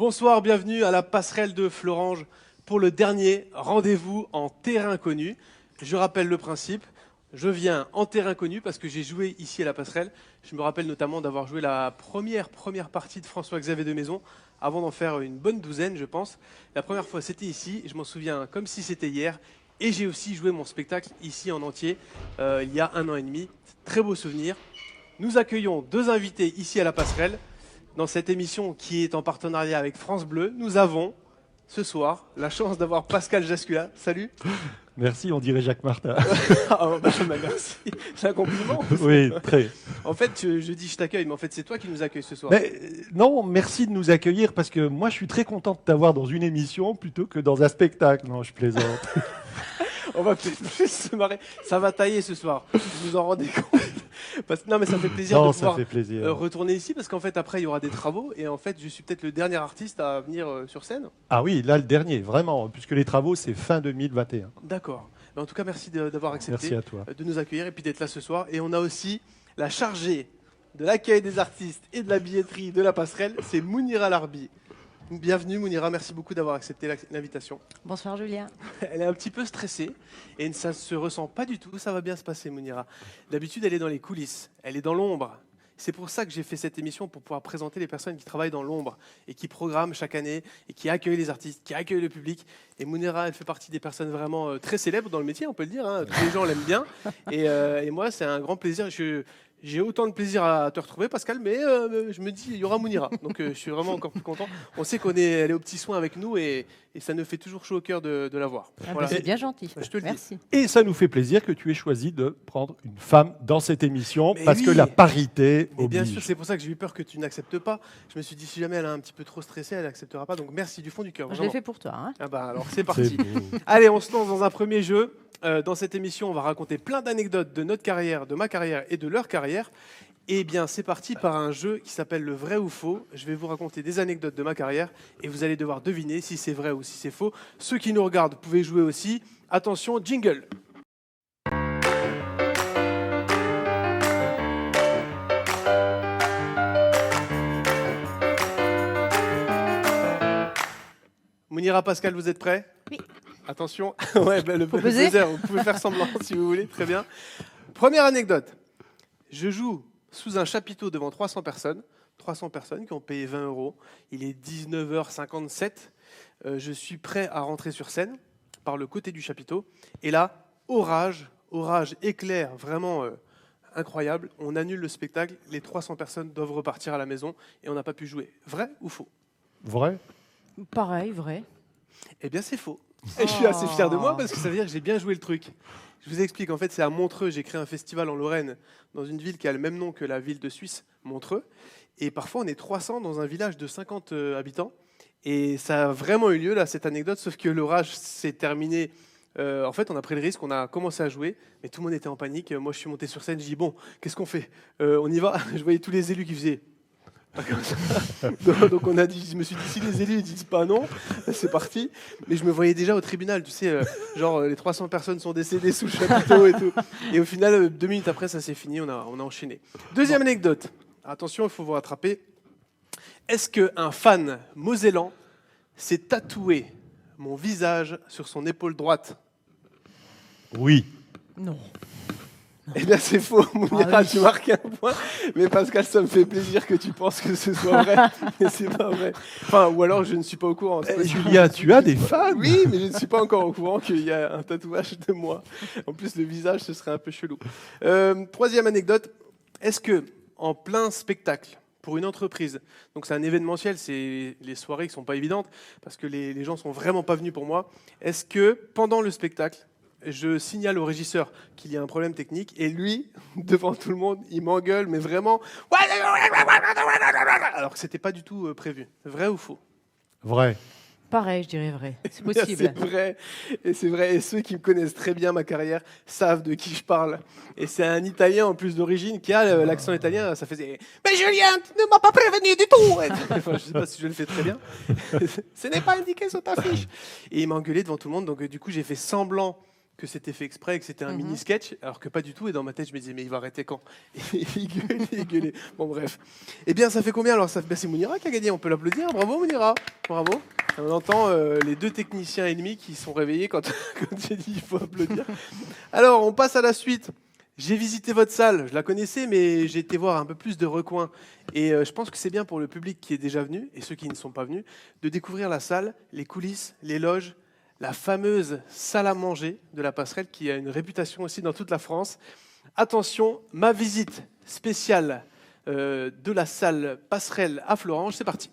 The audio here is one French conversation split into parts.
Bonsoir, bienvenue à la passerelle de Florange pour le dernier rendez-vous en terrain connu. Je rappelle le principe, je viens en terrain connu parce que j'ai joué ici à la passerelle. Je me rappelle notamment d'avoir joué la première partie de François-Xavier de Maison avant d'en faire une bonne douzaine, je pense. La première fois, c'était ici, je m'en souviens comme si c'était hier. Et j'ai aussi joué mon spectacle ici en entier il y a 1 an et demi. Très beau souvenir. Nous accueillons 2 invités ici à la passerelle. Dans cette émission qui est en partenariat avec France Bleu, nous avons ce soir la chance d'avoir Pascal Jascula. Salut. Merci, on dirait Jacques Martin. Merci. C'est un compliment. Oui, très. En fait, je dis je t'accueille, mais en fait c'est toi qui nous accueilles ce soir. Mais, non, merci de nous accueillir parce que moi je suis très content de t'avoir dans une émission plutôt que dans un spectacle. Non, je plaisante. On va plus se marrer. Ça va tailler ce soir. Vous vous en rendez compte? Non, mais ça fait plaisir de pouvoir retourner ici parce qu'en fait après il y aura des travaux et en fait je suis peut-être le dernier artiste à venir sur scène. Ah oui, là le dernier, vraiment, puisque les travaux c'est fin 2021. D'accord. Mais en tout cas merci d'avoir accepté merci à toi. De nous accueillir et puis d'être là ce soir. Et on a aussi la chargée de l'accueil des artistes et de la billetterie de la passerelle, c'est Mounira Larbi. Bienvenue Mounira, merci beaucoup d'avoir accepté l'invitation. Bonsoir Julien. Elle est un petit peu stressée et ça ne se ressent pas du tout, ça va bien se passer Mounira. D'habitude elle est dans les coulisses, elle est dans l'ombre. C'est pour ça que j'ai fait cette émission, pour pouvoir présenter les personnes qui travaillent dans l'ombre et qui programment chaque année et qui accueillent les artistes, qui accueillent le public. Et Mounira, elle fait partie des personnes vraiment très célèbres dans le métier, on peut le dire. Hein. Tous les gens l'aiment bien. Et moi, c'est un grand plaisir. J'ai autant de plaisir à te retrouver, Pascal, mais je me dis, il y aura Mounira. Donc je suis vraiment encore plus content. On sait qu'elle est aux petits soins avec nous et ça nous fait toujours chaud au cœur de la voir. Ah voilà. C'est bien gentil. Je te le Merci. dis. Et ça nous fait plaisir que tu aies choisi de prendre une femme dans cette émission Mais parce oui. que la parité Et oblige. bien sûr, c'est pour ça que j'ai eu peur que tu n'acceptes pas. Je me suis dit, si jamais elle est un petit peu trop stressée, elle n'acceptera pas. Donc merci du fond du cœur. Je l'ai fait pour toi. Hein. Ah bah alors c'est parti. C'est beau. Allez, on se lance dans un premier jeu. Dans cette émission, on va raconter plein d'anecdotes de notre carrière, de ma carrière et de leur carrière. Eh bien, c'est parti par un jeu qui s'appelle le vrai ou faux. Je vais vous raconter des anecdotes de ma carrière et vous allez devoir deviner si c'est vrai ou si c'est faux. Ceux qui nous regardent, vous pouvez jouer aussi. Attention, jingle. Mounira, Pascal, vous êtes prêts? Oui. Attention. Ouais, le buzzer, vous pouvez faire semblant si vous voulez. Très bien. Première anecdote. Je joue sous un chapiteau devant 300 personnes. 300 personnes qui ont payé 20 €. Il est 19h57. Je suis prêt à rentrer sur scène par le côté du chapiteau. Et là, orage, éclair, vraiment incroyable. On annule le spectacle. Les 300 personnes doivent repartir à la maison et on n'a pas pu jouer. Vrai ou faux? Vrai? Pareil, vrai. Eh bien, c'est faux. Et je suis assez fier de moi parce que ça veut dire que j'ai bien joué le truc. Je vous explique, en fait, c'est à Montreux. J'ai créé un festival en Lorraine, dans une ville qui a le même nom que la ville de Suisse, Montreux. Et parfois, on est 300 dans un village de 50 habitants. Et ça a vraiment eu lieu, là, cette anecdote, sauf que l'orage s'est terminé. En fait, on a pris le risque, on a commencé à jouer, mais tout le monde était en panique. Moi, je suis monté sur scène, je dis, bon, qu'est-ce qu'on fait? On y va? Je voyais tous les élus qui faisaient... Pas comme ça. Donc on a dit, je me suis dit, si les élus ne disent pas non, c'est parti. Mais je me voyais déjà au tribunal, tu sais, les 300 personnes sont décédées sous le chapiteau et tout. Et au final, 2 minutes après, ça s'est fini, on a enchaîné. Deuxième anecdote. Attention, il faut vous rattraper. Est-ce qu'un fan mosellan s'est tatoué mon visage sur son épaule droite? Oui. Non. Eh bien, c'est faux, Mounira, oui. tu marques un point. Mais Pascal, ça me fait plaisir que tu penses que ce soit vrai. Mais c'est pas vrai. Enfin, ou alors, je ne suis pas au courant. Julia, tu as des fans? Oui, mais je ne suis pas encore au courant qu'il y a un tatouage de moi. En plus, le visage, ce serait un peu chelou. Troisième anecdote. Est-ce que, en plein spectacle, pour une entreprise, donc c'est un événementiel, c'est les soirées qui sont pas évidentes, parce que les gens sont vraiment pas venus pour moi, est-ce que, pendant le spectacle, je signale au régisseur qu'il y a un problème technique et lui, devant tout le monde, il m'engueule, mais vraiment, alors que c'était pas du tout prévu. Vrai ou faux? Vrai. Pareil, je dirais vrai. C'est possible. C'est vrai. Et c'est vrai. Et ceux qui me connaissent très bien ma carrière savent de qui je parle. Et c'est un Italien en plus d'origine qui a l'accent italien. Ça faisait « Mais Julien, tu ne m'as pas prévenu du tout !» Enfin, je ne sais pas si je le fais très bien. Ce n'est pas indiqué sur ta fiche. Et il m'a engueulé devant tout le monde. Donc du coup, j'ai fait semblant que c'était fait exprès, que c'était un Mhm. mini-sketch, alors que pas du tout. Et dans ma tête, je me disais, mais il va arrêter quand? Et il gueulait. Bon, bref. Eh bien, ça fait combien alors? C'est Mounira qui a gagné, on peut l'applaudir. Bravo, Mounira. Bravo. On entend les deux techniciens ennemis qui sont réveillés quand, quand j'ai dit il faut applaudir. Alors, on passe à la suite. J'ai visité votre salle, je la connaissais, mais j'ai été voir un peu plus de recoins. Et je pense que c'est bien pour le public qui est déjà venu, et ceux qui ne sont pas venus, de découvrir la salle, les coulisses, les loges, la fameuse salle à manger de la Passerelle, qui a une réputation aussi dans toute la France. Attention, ma visite spéciale de la salle Passerelle à Florange, c'est parti.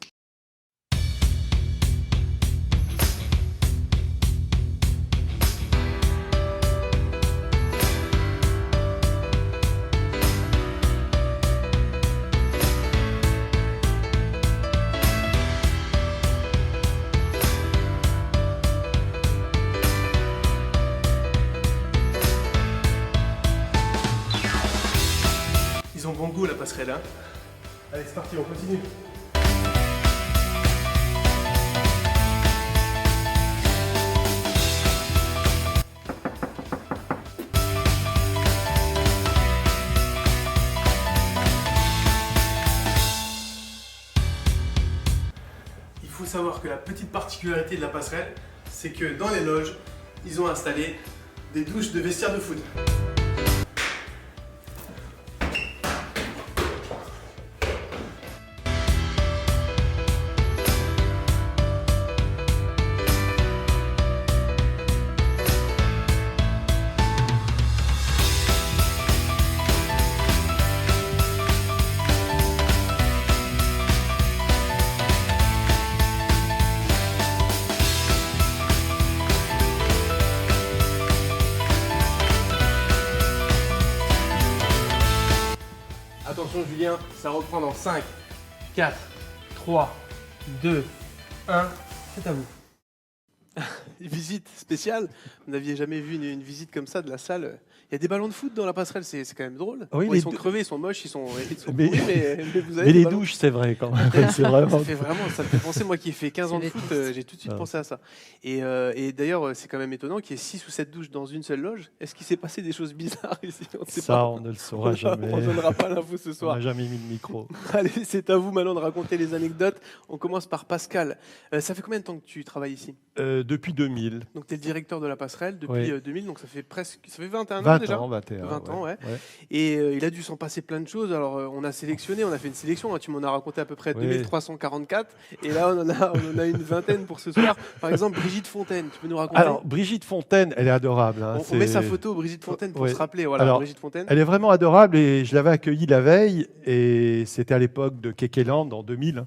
Ils ont bon goût, la Passerelle. Hein. Allez, c'est parti, on continue. Il faut savoir que la petite particularité de la Passerelle, c'est que dans les loges, ils ont installé des douches de vestiaire de foot. Attention Julien, ça reprend dans 5, 4, 3, 2, 1, c'est à vous. Visite spéciale, vous n'aviez jamais vu une visite comme ça de la salle. Il y a des ballons de foot dans la Passerelle, c'est quand même drôle. Oui, Bon, les ils sont crevés, ils sont moches, ils sont Mais- pourris, mais vous avez Mais des les ballons. douches, c'est vrai quand même. C'est vraiment. Ça me fait penser, moi qui ai fait 15 ans de C'est foot, vétuste. j'ai tout de suite Ah. pensé à ça. Et d'ailleurs, c'est quand même étonnant qu'il y ait 6 ou 7 douches dans une seule loge. Est-ce qu'il s'est passé des choses bizarres ici? On ne sait Ça, pas. on ne le saura jamais. On ne donnera pas l'info ce On soir. n'a jamais mis le micro. Allez, c'est à vous maintenant de raconter les anecdotes. On commence par Pascal. Ça fait combien de temps que tu travailles ici? Depuis 2000. Donc tu es le directeur de la Passerelle depuis Oui. 2000, donc ça fait 21 ans 20 déjà. ans, 21. 20 ans, ouais. Ouais. Et il a dû s'en passer plein de choses. Alors on a sélectionné, on a fait une sélection, hein, tu m'en as raconté à peu près Oui. 2344. Et là on en a une vingtaine pour ce soir. Par exemple, Brigitte Fontaine, tu peux nous raconter? Alors, Brigitte Fontaine, elle est adorable. Hein, on met sa c'est- photo, Brigitte Fontaine, pour Ouais. se rappeler. Voilà, Alors, Brigitte Fontaine. Elle est vraiment adorable et je l'avais accueillie la veille et c'était à l'époque de Kekeland en 2000.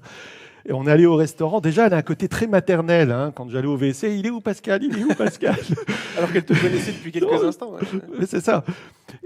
Et on est allé au restaurant. Déjà, elle a un côté très maternel. Hein, quand j'allais au WC, il est où Pascal? Il est où Pascal? Alors qu'elle te connaissait depuis quelques instants. Ouais. Mais c'est ça.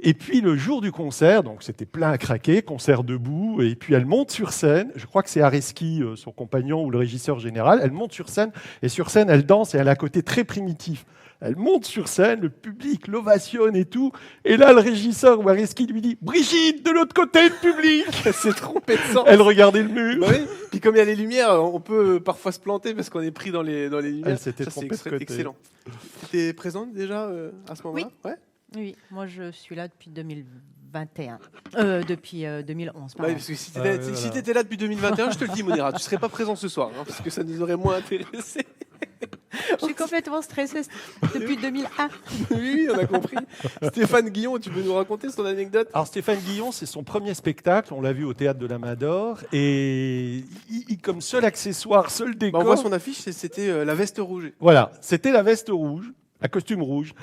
Et puis le jour du concert, donc c'était plein à craquer, concert debout, et puis elle monte sur scène, je crois que c'est Areski, son compagnon ou le régisseur général, elle monte sur scène, et sur scène elle danse, et elle a un côté très primitif. Elle monte sur scène, le public l'ovationne et tout, et là le régisseur ou Areski lui dit « Brigitte, de l'autre côté, le public !» Elle s'est trompée de sens. Elle regardait le mur. Bah oui. Puis comme il y a les lumières, on peut parfois se planter parce qu'on est pris dans les lumières. Elle s'était Ça, c'est trompée de côté. excellent. Tu étais présente déjà à ce moment-là? Ouais. Oui, moi je suis là depuis 2021. Depuis 2011, Ouais, pardon. parce que si Ah ouais, tu voilà. étais là depuis 2021, je te le dis, Mounira, tu serais pas présent ce soir, hein, parce que ça nous aurait moins intéressé. Je suis complètement stressée depuis 2001. Oui, on a compris. Stéphane Guillon, tu peux nous raconter son anecdote? Alors Stéphane Guillon, c'est son premier spectacle, on l'a vu au Théâtre de la Main d'Or, et comme seul accessoire, seul Bah, décor... on voit son affiche, c'était la veste rouge. Voilà, c'était la veste rouge, un costume rouge.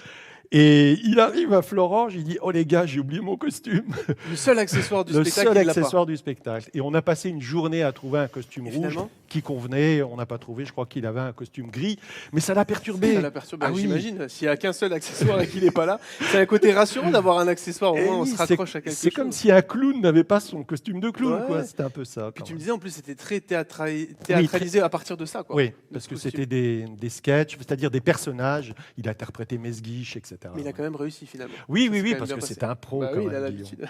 Et il arrive à Florange, il dit « Oh les gars, j'ai oublié mon costume !» Le seul accessoire du Le spectacle, seul il l'a pas. accessoire du spectacle. Et on a passé une journée à trouver un costume Et rouge finalement qui convenait. On n'a pas trouvé, je crois qu'il avait un costume gris. Mais ça l'a perturbé. Ça l'a perturbé, Ah oui. j'imagine. S'il n'y a qu'un seul accessoire et qu'il n'est pas là, c'est un côté rassurant d'avoir un accessoire. Au Eh moins, on oui, se raccroche à quelque chose. c'est comme si un clown n'avait pas son costume de clown. Ouais. quoi. C'était un peu ça. Puis quand tu me même. disais en plus c'était très théâtralisé à partir de ça. Quoi. Oui, De parce ce que costume. c'était des sketchs, c'est-à-dire des personnages. Il a interprété Mesguich, etc. etc. Mais il a quand même réussi finalement. Oui, Ça oui, s'est oui, quand parce même que bien c'était un pro Bah quand oui, il même, a Guillaume. l'habitude.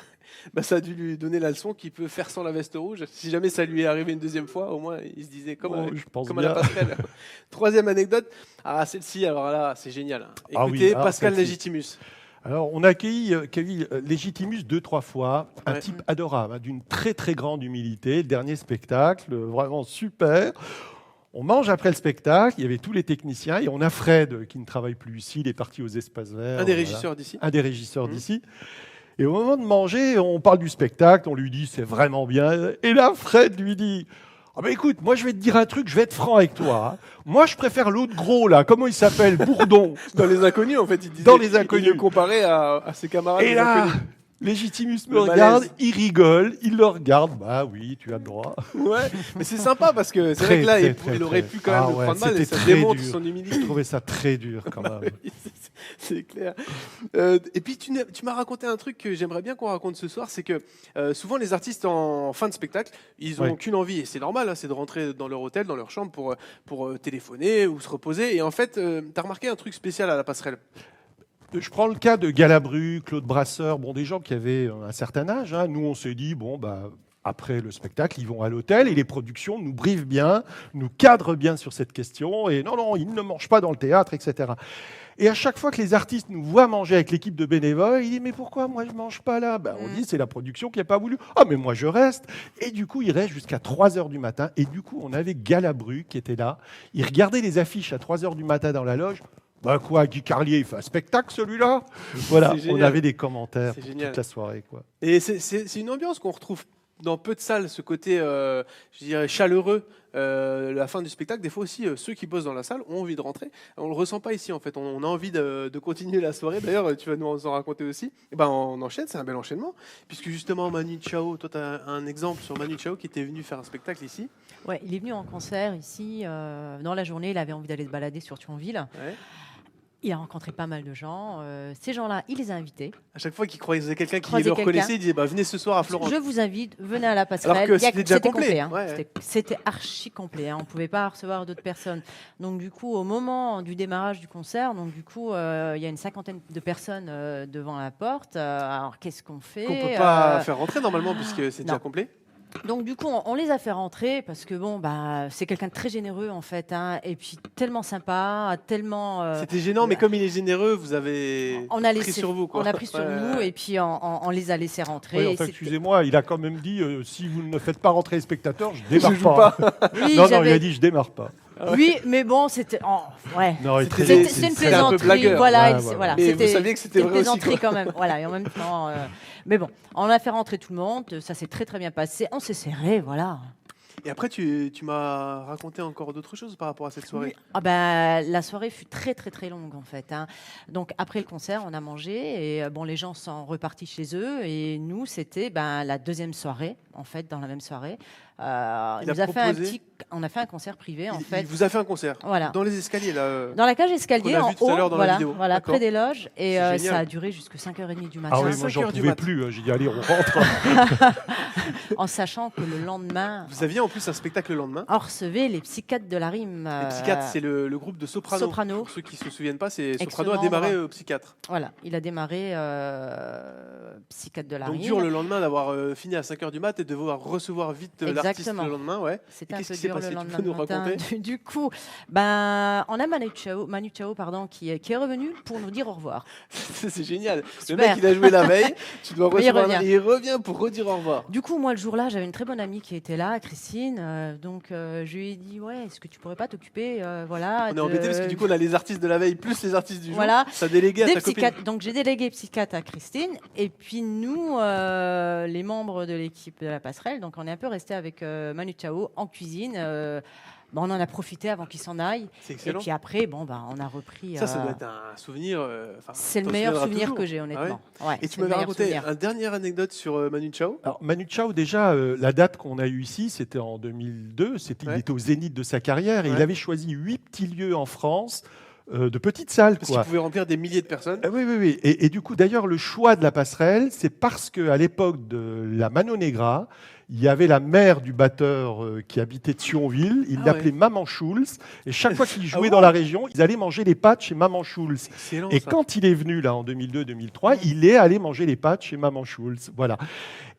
Bah, ça a dû lui donner la leçon qu'il peut faire sans la veste rouge. Si jamais ça lui est arrivé une deuxième fois, au moins il se disait Oh, je pense comme à la bien. passerelle. Troisième anecdote. Ah, celle-ci, alors là, c'est génial. Hein. Ah Écoutez, oui, alors Pascal celle-ci. Légitimus. Alors, on a accueilli Légitimus 2-3 fois, un Ouais. type adorable, hein, d'une très très grande humilité. Dernier spectacle, vraiment super. On mange après le spectacle, il y avait tous les techniciens, et on a Fred qui ne travaille plus ici, il est parti aux espaces verts. Un des voilà. régisseurs d'ici. Un des régisseurs Mhm. d'ici. Et au moment de manger, on parle du spectacle, on lui dit c'est vraiment bien. Et là, Fred lui dit ah ben écoute, moi je vais te dire un truc, je vais être franc avec toi. Hein. Moi je préfère l'autre gros là, comment il s'appelle, Bourdon. Dans Les Inconnus, en fait, il disait. Dans Les Inconnus. Il le comparait à ses camarades. Et des là, Inconnus. Légitimus me Le regarde, malaise. il rigole, il le regarde. Bah oui, tu as le droit. Ouais, mais c'est sympa parce que c'est Très, vrai que là, très, il aurait très. pu quand même Ah le ouais, prendre mal et c'était ça très démontre dur. son Je humilité. trouvais ça très dur quand même. Oui, c'est clair. Et puis tu m'as raconté un truc que j'aimerais bien qu'on raconte ce soir, c'est que souvent les artistes en fin de spectacle, ils n'ont Ouais. qu'une envie, et c'est normal, hein, c'est de rentrer dans leur hôtel, dans leur chambre pour téléphoner ou se reposer. Et en fait, tu as remarqué un truc spécial à la passerelle. Je prends le cas de Galabru, Claude Brasseur, bon, des gens qui avaient un certain âge. Hein. Nous, on s'est dit, bon, bah, après le spectacle, ils vont à l'hôtel et les productions nous briefent bien, nous cadrent bien sur cette question. Et non, non, ils ne mangent pas dans le théâtre, etc. Et à chaque fois que les artistes nous voient manger avec l'équipe de bénévoles, ils disent mais pourquoi moi je ne mange pas là On dit c'est la production qui n'a pas voulu. Ah mais moi je reste. Et du coup, il reste jusqu'à 3 heures du matin. Et du coup, on avait Galabru qui était là. Il regardait les affiches à 3 heures du matin dans la loge. Bah quoi, Guy Carlier, il fait un spectacle celui-là. Voilà, C'est on génial. avait des commentaires C'est toute génial. la soirée. Quoi. Et c'est une ambiance qu'on retrouve dans peu de salles, ce côté, je dirais, chaleureux. La fin du spectacle, des fois aussi, ceux qui bossent dans la salle ont envie de rentrer. On le ressent pas ici, en fait. On a envie de continuer la soirée. D'ailleurs, tu vas nous en raconter aussi. Et ben, on enchaîne, c'est un bel enchaînement. Puisque justement, Manu Chao, toi, tu as un exemple sur Manu Chao qui était venu faire un spectacle ici. Ouais, il est venu en concert ici. Dans la journée, il avait envie d'aller se balader sur Thionville. Ouais. Il a rencontré pas mal de gens. Ces gens-là, il les a invités. À chaque fois qu'il croisait quelqu'un qui Croisait le reconnaissait, quelqu'un. il disait bah, venez ce soir à Florence. Je vous invite, venez à la passerelle. Alors que c'était déjà complet. Hein. Ouais. C'était archi complet. Hein. On ne pouvait pas recevoir d'autres personnes. Donc du coup, au moment du démarrage du concert, donc du coup, il y a une 50aine de personnes devant la porte. Alors qu'est-ce qu'on fait Qu'on peut pas faire rentrer normalement puisque c'est déjà non. complet. Donc du coup, on les a fait rentrer parce que bon, bah, c'est quelqu'un de très généreux en fait, hein, et puis tellement sympa, tellement. C'était gênant, mais comme il est généreux, vous avez On a pris laissé, sur vous. Quoi. on a pris sur Ouais, nous ouais. et puis on les a laissés rentrer. Oui, Et enfin, c'était- excusez-moi, il a quand même dit si vous ne faites pas rentrer les spectateurs, je démarre Je joue pas. Oui, Non, non, il j'avais- a dit je démarre pas. Oui, mais bon, c'était. ouais. Non, il est très C'était- gentil. C'est une c'était un peu plaisanterie, blagueur. voilà. Ouais, il- ouais, voilà, Mais vous c'était- saviez que c'était une vrai aussi, plaisanterie quoi. quand même. Voilà, et en même temps. Mais bon, on a fait rentrer tout le monde. Ça s'est très très bien passé. On s'est serré, voilà. Et après, tu m'as raconté encore d'autres choses par rapport à cette soirée. Ah ben, la soirée fut très très très longue en fait. Hein. Donc après le concert, on a mangé et bon, les gens sont repartis chez eux et nous, c'était la deuxième soirée en fait, dans la même soirée. Il Il nous a a fait proposé- on a fait un concert privé en Il fait. vous a fait un concert Voilà. dans les escaliers là. Dans la cage escalier, qu'on a en vu tout à haut, l'heure dans la voilà, vidéo. voilà, D'accord. près des loges, et C'est ça génial. a duré jusqu'à 5h30 du matin, Ah oui, moi 5 j'en heures du pouvais mat. plus. J'ai dit allez, on rentre. en sachant que le lendemain, Vous aviez en plus un spectacle le lendemain. on recevait les psychiatres de la rime. Les Psychiatres, c'est le groupe de Soprano. Soprano. Pour ceux qui se souviennent pas, c'est Soprano a Ex-membre. démarré Psychiatre. Voilà, il a démarré psychiatre de la Donc rime. dur le lendemain d'avoir fini à 5h du mat et de devoir recevoir vite l'artiste Exactement. le lendemain. Ouais. C'était Et un qu'est-ce peu qui s'est dur passé? le Tu lendemain peux nous matin. raconter Du coup, on a Manu Chao pardon, qui est revenu pour nous dire au revoir. C'est génial. Le Super. mec, il a joué la veille. Tu dois Mais il recevoir revient. et il revient pour redire au revoir. Du coup, moi, le jour-là, j'avais une très bonne amie qui était là, Christine. Donc, je lui ai dit, ouais, est-ce que tu pourrais pas t'occuper, voilà, On est embêté parce que du coup, on a les artistes de la veille plus les artistes du jour. Voilà. Ça délégué à des ta copine. psychiatres. Donc, j'ai délégué psychiatre à Christine. Et puis, nous, les membres de l'équipe de la passerelle, donc on est un peu restés avec Manu Chao en cuisine. On en a profité avant qu'il s'en aille. C'est Et excellent. puis après, on a repris. Ça doit être un souvenir. C'est le t'en meilleur souviendras souvenir toujours. que j'ai, Ah ouais honnêtement. Ouais, Et c'est tu le m'avais meilleur raconté souvenir. une dernière anecdote sur Manu Chao. Alors, Manu Chao, déjà, la date qu'on a eue ici, c'était en 2002. Il Ouais. était au zénith de sa carrière et Ouais. il avait choisi 8 petits lieux en France, de petites salles. Parce qu'il Quoi. pouvait remplir des milliers de personnes. Oui, oui, oui. Et du coup, d'ailleurs, le choix de la passerelle, c'est parce qu'à l'époque de la Mano Negra, il y avait la mère du batteur qui habitait de Thionville, il l'appelait Maman Schulz, et chaque fois qu'il jouait dans la région, ils allaient manger les pâtes chez Maman Schulz. Excellent, Et ça. quand il est venu là en 2002-2003, il est allé manger les pâtes chez Maman Schulz. Voilà.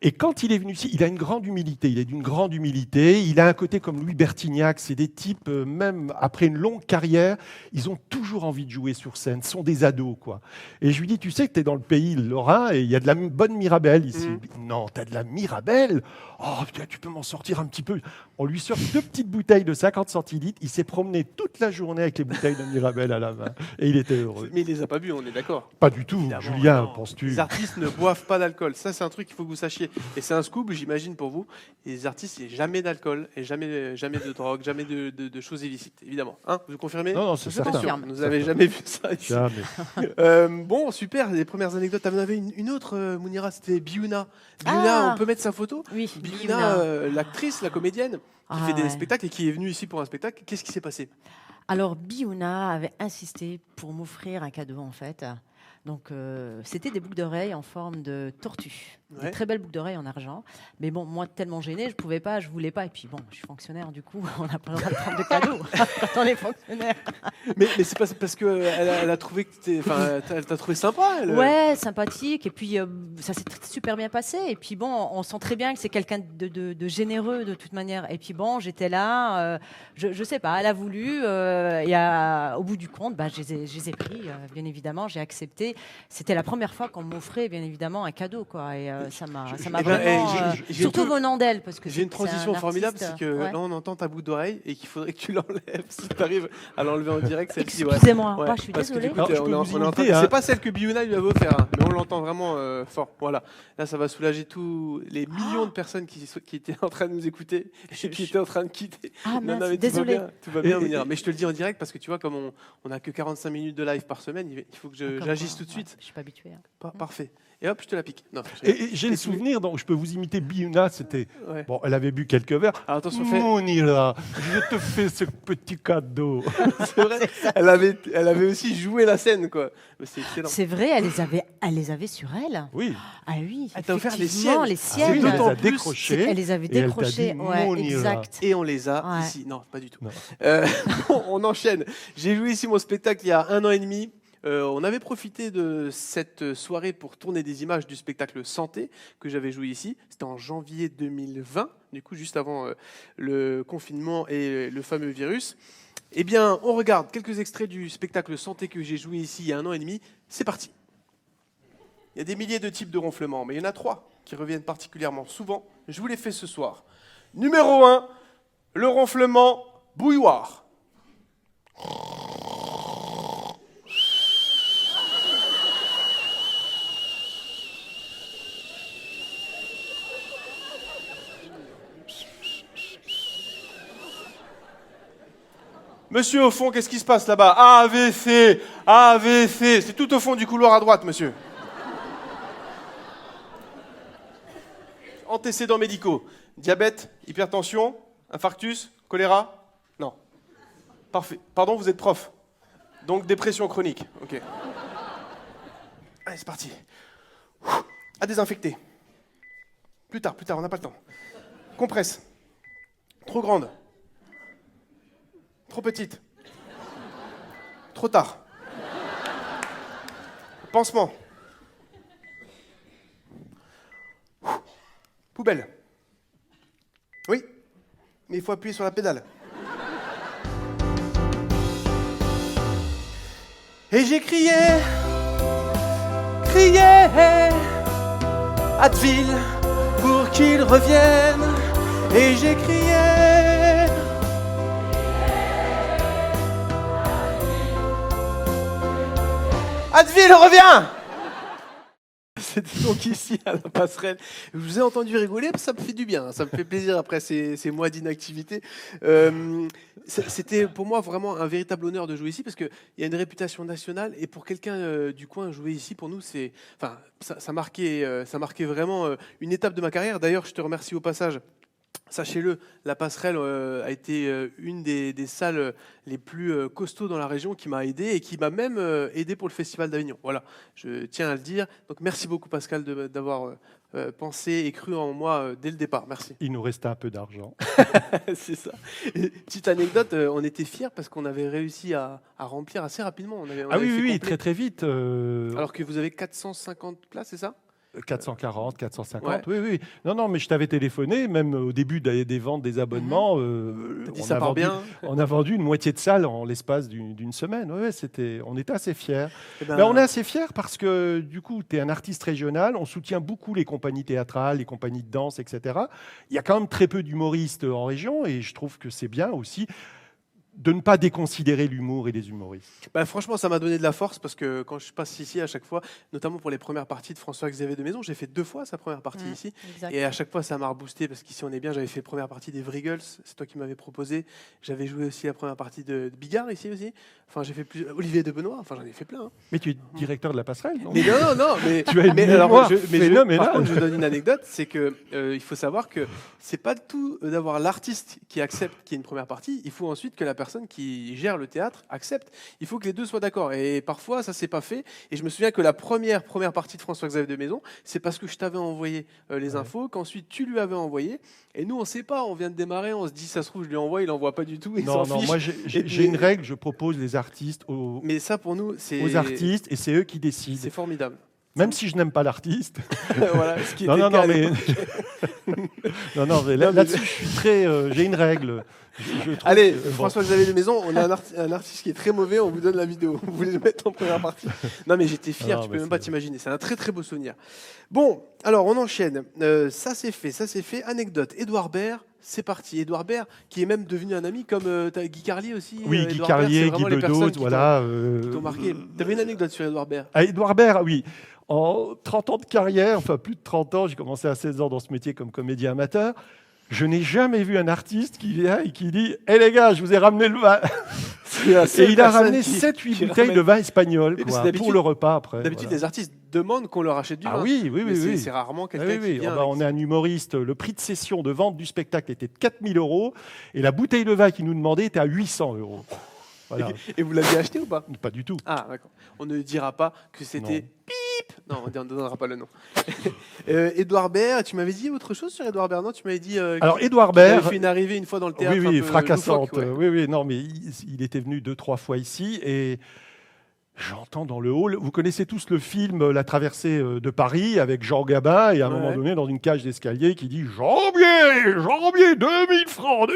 Et quand il est venu ici, il a une grande humilité. Il est d'une grande humilité. Il a un côté comme Louis Bertignac. C'est des types, même après une longue carrière, ils ont toujours envie de jouer sur scène. Ce sont des ados, quoi. Et je lui dis, tu sais que tu es dans le pays lorrain et il y a de la bonne Mirabelle ici. Non, tu as de la Mirabelle. Oh, tu peux m'en sortir un petit peu. On lui sort 2 petites bouteilles de 50 centilitres. Il s'est promené toute la journée avec les bouteilles de Mirabelle à la main. Et il était heureux. Mais il les a pas bu, on est d'accord. Pas du tout. Évidemment, Julien, non. penses-tu? Les artistes ne boivent pas d'alcool. Ça, c'est un truc qu'il faut que vous sachiez. Et c'est un scoop, j'imagine, pour vous. Et les artistes, il n'y a jamais d'alcool et jamais de drogue, jamais de choses illicites, évidemment. Hein, vous confirmez? Non, c'est Je certain. confirme. Vous n'avez jamais vu ça ici. Jamais. Bon, super, les premières anecdotes. Tu en avais une autre, Mounira, c'était Biouna. Biouna, Ah. on peut mettre sa photo? Oui, Biouna, l'actrice, la comédienne, qui fait des ouais. spectacles et qui est venue ici pour un spectacle. Qu'est-ce qui s'est passé? Alors, Biouna avait insisté pour m'offrir un cadeau, en fait. Donc, c'était des boucles d'oreilles en forme de tortue. Ouais. Des très belles boucles d'oreilles en argent. Mais bon, moi, tellement gênée, je pouvais pas, je voulais pas. Et puis bon, je suis fonctionnaire, du coup, on n'a pas le droit de prendre de cadeaux quand on est fonctionnaire. Mais c'est pas parce qu'elle elle a trouvé que elle t'a trouvé sympa. Elle. Ouais, sympathique. Et puis, ça s'est super bien passé. Et puis bon, on sent très bien que c'est quelqu'un de généreux, de toute manière. Et puis bon, j'étais là, je sais pas, elle a voulu. Au bout du compte, bah, je les ai pris, bien évidemment, j'ai accepté. C'était la première fois qu'on m'offrait, bien évidemment, un cadeau, quoi. Et ça m'a eh vraiment... ben, j'ai surtout une- venant d'elle, parce que J'ai une c'est un transition formidable, artiste, c'est que ouais. là on entend ta boucle d'oreille et qu'il faudrait que tu l'enlèves si tu arrives à l'enlever en direct. Celle-ci, ouais. Excusez-moi, Ouais, moi, je suis parce que désolée. du coup, Alors, je on peux est en vous train imiter, de- hein. C'est pas celle que Biouna lui avait offert, hein, mais on l'entend vraiment fort. Voilà. Là, ça va soulager tous les millions de personnes qui étaient en train de nous écouter et qui étaient en train de quitter. Ah Non, mince, non, mais désolée. tout va bien, Et- Mounira. Mais je te le dis en direct parce que tu vois, comme on n'a que 45 minutes de live par semaine, il faut que Comme j'agisse quoi, tout de suite. Je suis pas habituée. hein. Parfait. Et hop, je te la pique. Non, Et j'ai le Et tu- souvenir, donc je peux vous imiter Biouna, c'était... Ouais. Bon, elle avait bu quelques verres. Alors attention, fais. Mounira, je te fais ce petit cadeau. C'est vrai. Elle avait aussi joué la scène, quoi. Mais c'est excellent. C'est vrai, elle les avait sur elle. Oui, Ah oui. Elle t'a offert les effectivement, siennes. les ah, siennes. oui, elle les d'autant a plus, décrochées. Elle les avait et elle t'a décrochées. dit, Ouais, Mounira. exact. Et on les a Ouais. ici. Non, pas du tout. Non. On enchaîne. J'ai joué ici mon spectacle il y a 1 an et demi. On avait profité de cette soirée pour tourner des images du spectacle Santé que j'avais joué ici. C'était en janvier 2020, du coup juste avant le confinement et le fameux virus. Eh bien, on regarde quelques extraits du spectacle Santé que j'ai joué ici il y a 1 an et demi. C'est parti. Il y a des milliers de types de ronflements, mais il y en a 3 qui reviennent particulièrement souvent. Je vous les fais ce soir. Numéro 1, le ronflement bouilloire. Monsieur au fond, qu'est-ce qui se passe là-bas? AVC, AVC, c'est tout au fond du couloir à droite, monsieur. Antécédents médicaux, diabète, hypertension, infarctus, choléra? Non. Parfait. Pardon, vous êtes prof. Donc dépression chronique. Ok. Allez, c'est parti. À désinfecter. Plus tard, on n'a pas le temps. Compresse. Trop grande. Trop petite. Trop tard. Pansement. Poubelle. Oui, mais il faut appuyer sur la pédale. Et j'ai crié Advil pour qu'il revienne. Et j'ai crié Advil, reviens! C'était donc ici à la passerelle. Je vous ai entendu rigoler, ça me fait du bien, ça me fait plaisir après ces mois d'inactivité. C'était pour moi vraiment un véritable honneur de jouer ici parce qu'il y a une réputation nationale et pour quelqu'un du coin, jouer ici pour nous, ça marquait vraiment une étape de ma carrière. D'ailleurs, je te remercie au passage. Sachez-le, la passerelle a été une des salles les plus costauds dans la région qui m'a aidé et qui m'a même aidé pour le Festival d'Avignon. Voilà, je tiens à le dire. Donc merci beaucoup Pascal d'avoir pensé et cru en moi dès le départ. Merci. Il nous restait un peu d'argent. C'est ça. Et petite anecdote, on était fiers parce qu'on avait réussi à remplir assez rapidement. On Ah avait oui, fait oui, oui, complet. très très vite. Alors que vous avez 450 places, c'est ça? 440, 450, Ouais. oui, oui. Non, non, mais je t'avais téléphoné, même au début des ventes des abonnements. T'as dit On ça a part vendu, bien. on a vendu une moitié de salle en l'espace d'une semaine. Ouais, on était assez fiers. Eh ben, Ben, on est assez fiers parce que du coup, tu es un artiste régional, on soutient beaucoup les compagnies théâtrales, les compagnies de danse, etc. Il y a quand même très peu d'humoristes en région et je trouve que c'est bien aussi de ne pas déconsidérer l'humour et les humoristes. bah, franchement, ça m'a donné de la force parce que quand je passe ici à chaque fois, notamment pour les premières parties de François-Xavier de Maison, j'ai fait 2 fois sa première partie ici. Exact. Et à chaque fois, ça m'a reboosté parce qu'ici, on est bien. J'avais fait la première partie des Vrigels, c'est toi qui m'avais proposé. J'avais joué aussi la première partie de Bigard ici aussi. Enfin, j'ai fait plus. Olivier de Benoît, enfin, j'en ai fait plein. Hein. Mais tu es directeur de la passerelle, non? Mais non, mais. Tu as une mais mémoire par phénoménale. contre, je donne une anecdote, c'est que il faut savoir que c'est pas tout d'avoir l'artiste qui accepte qu'il y ait une première partie. Il faut ensuite que la personne qui gère le théâtre accepte. Il faut que les deux soient d'accord. Et parfois, ça s'est pas fait. Et je me souviens que la première partie de François-Xavier de Maison, c'est parce que je t'avais envoyé les infos, qu'ensuite tu lui avais envoyé. Et nous, on sait pas. On vient de démarrer. On se dit, ça se trouve, je lui envoie, il envoie pas du tout. Il Non, s'en non, fiche. moi Et puis- j'ai une règle, je propose les artistes Mais ça, pour nous, c'est aux artistes et c'est eux qui décident. C'est formidable. Même si je n'aime pas l'artiste. Voilà, ce qui Non, était non, le cas non, à mais, l'époque. non, mais là-dessus, je suis très. J'ai une règle. Je trouve Allez, que, bon. François-Xavier de Maison, on a un artiste qui est très mauvais, on vous donne la vidéo. Vous voulez le mettre en première partie? Non, mais j'étais fier, Non, tu peux mais même pas c'est- t'imaginer. C'est un très très beau souvenir. Bon, alors on enchaîne. Ça c'est fait. Anecdote. Édouard Baird, c'est parti. Édouard Baird, qui est même devenu un ami, comme t'as Guy Carlier aussi. Oui, Guy Édouard Baird, Carlier, c'est Guy vraiment les personnes Bedos, qui voilà. t'ont marqué. T'avais une anecdote sur Édouard Baird? À Édouard Baird, oui. En 30 ans de carrière, enfin plus de 30 ans, j'ai commencé à 16 ans dans ce métier comme comédien amateur. Je n'ai jamais vu un artiste qui vient et qui dit « Hé les gars, je vous ai ramené le vin !» Et il a ramené 7-8 bouteilles de vin espagnol Et quoi, parce que d'habitude- pour le repas après. D'habitude, voilà. les artistes demandent qu'on leur achète du Ah vin. oui, oui, Mais oui. c'est oui. c'est rarement Ah quelqu'un oui, oui. qui vient. Oh, bah, on est un humoriste. Le prix de session de vente du spectacle était de 4 000 € et la bouteille de vin qu'il nous demandait était à 800 €. Voilà. Et vous l'aviez acheté ou pas? Pas du tout. Ah, d'accord. On ne dira pas que c'était Non. Pip. Non, on ne donnera pas le nom. Édouard Baird, tu m'avais dit autre chose sur Édouard Baird, non? Tu m'avais dit Alors, Édouard qu'il avait Baird, fait une arrivée une fois dans le théâtre. oui, un oui, peu fracassante. loufoque, ouais. Oui, oui, non, mais il était venu 2-3 fois ici et j'entends dans le hall. Vous connaissez tous le film La traversée de Paris avec Jean Gabin et à un Ouais. moment donné, dans une cage d'escalier, qui dit Jambier, 2000 francs.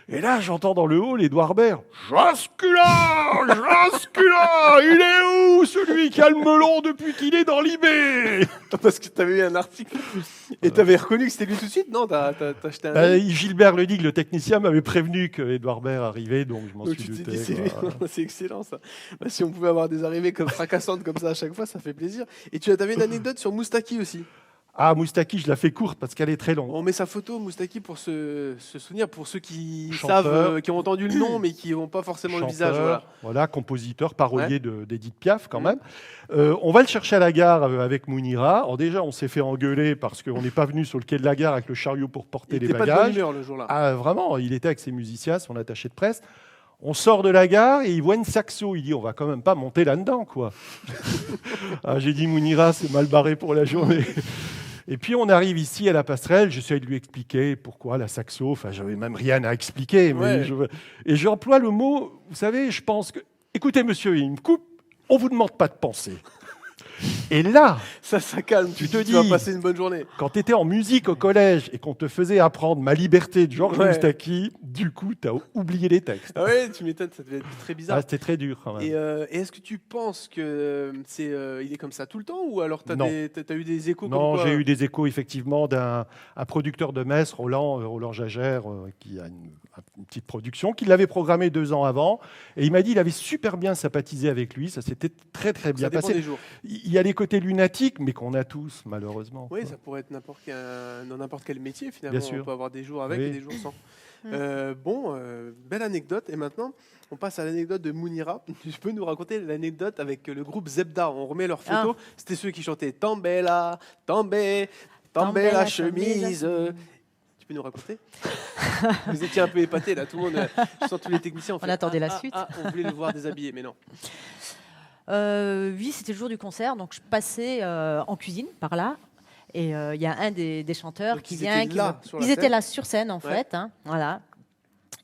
Et là, j'entends dans le hall Édouard Baird Jascula, il est où celui qui a le melon depuis qu'il est dans l'IB? Parce que tu avais eu un article et tu avais reconnu que c'était lui tout de suite, non? T'as acheté un. Gilbert Ledig, le technicien, m'avait prévenu que Édouard Baird arrivait, donc je m'en Donc suis tu t'es douté. dit, c'est lui. quoi. C'est excellent ça. Bah, si on pouvait avoir des arrivées comme fracassantes comme ça à chaque fois, ça fait plaisir. Et tu avais une anecdote sur Moustaki aussi. Ah, Moustaki, je la fais courte parce qu'elle est très longue. On met sa photo, Moustaki, pour se souvenir, pour ceux qui Chanteur. savent, qui ont entendu le nom, mais qui n'ont pas forcément le visage. Voilà. Voilà, compositeur, parolier d'Edith Piaf quand même. On va le chercher à la gare avec Mounira. Alors déjà, on s'est fait engueuler parce qu'on n'est pas venu sur le quai de la gare avec le chariot pour porter Il les n'était pas de bonne bagages. humeur le jour-là. Ah, vraiment, il était avec ses musiciens, son attaché de presse. On sort de la gare et il voit une saxo. Il dit, on va quand même pas monter là-dedans, quoi. Ah, j'ai dit, Mounira, c'est mal barré pour la journée. Et puis on arrive ici à la passerelle, j'essaie de lui expliquer pourquoi la saxo, enfin j'avais même rien à expliquer, mais Ouais. et j'emploie le mot, vous savez, je pense que, écoutez monsieur, il me coupe, on vous demande pas de penser. Et là, Ça calme. Tu te tu vas dis- passer une bonne journée. quand tu étais en musique au collège et qu'on te faisait apprendre Ma liberté de Georges Ouais. Moustaki, du coup, tu as oublié les textes. Ah ouais, tu m'étonnes, ça devait être très bizarre. Ah, c'était très dur quand même. Et est-ce que tu penses que il est comme ça tout le temps ou alors tu Non. as eu des échos Non, comme quoi j'ai eu des échos effectivement d'un producteur de Metz, Roland Jagère, qui a une petite production, qui l'avait programmé 2 ans avant. Et il m'a dit qu'il avait super bien sympathisé avec lui. Ça s'était très très bien ça dépend passé. des jours. Il y a les côtés lunatiques, mais qu'on a tous, malheureusement. Oui, ça pourrait être dans n'importe quel métier finalement. Bien sûr. On peut avoir des jours avec Oui. et des jours sans. Mm. Belle anecdote. Et maintenant, on passe à l'anecdote de Mounira. Tu peux nous raconter l'anecdote avec le groupe Zebda. On remet leurs photos. C'était ceux qui chantaient Tambella, També, També la chemise. Tu peux nous raconter? Vous étiez un peu épatés là, tout le monde. Je sens tous les techniciens. On attendait la suite. On voulait le voir déshabillé, mais non. Oui, c'était le jour du concert, donc je passais en cuisine par là. Et il y a un des chanteurs Donc, qui ils vient. étaient là, sur la Ils étaient scène. là sur scène, en Ouais. fait. Hein, voilà.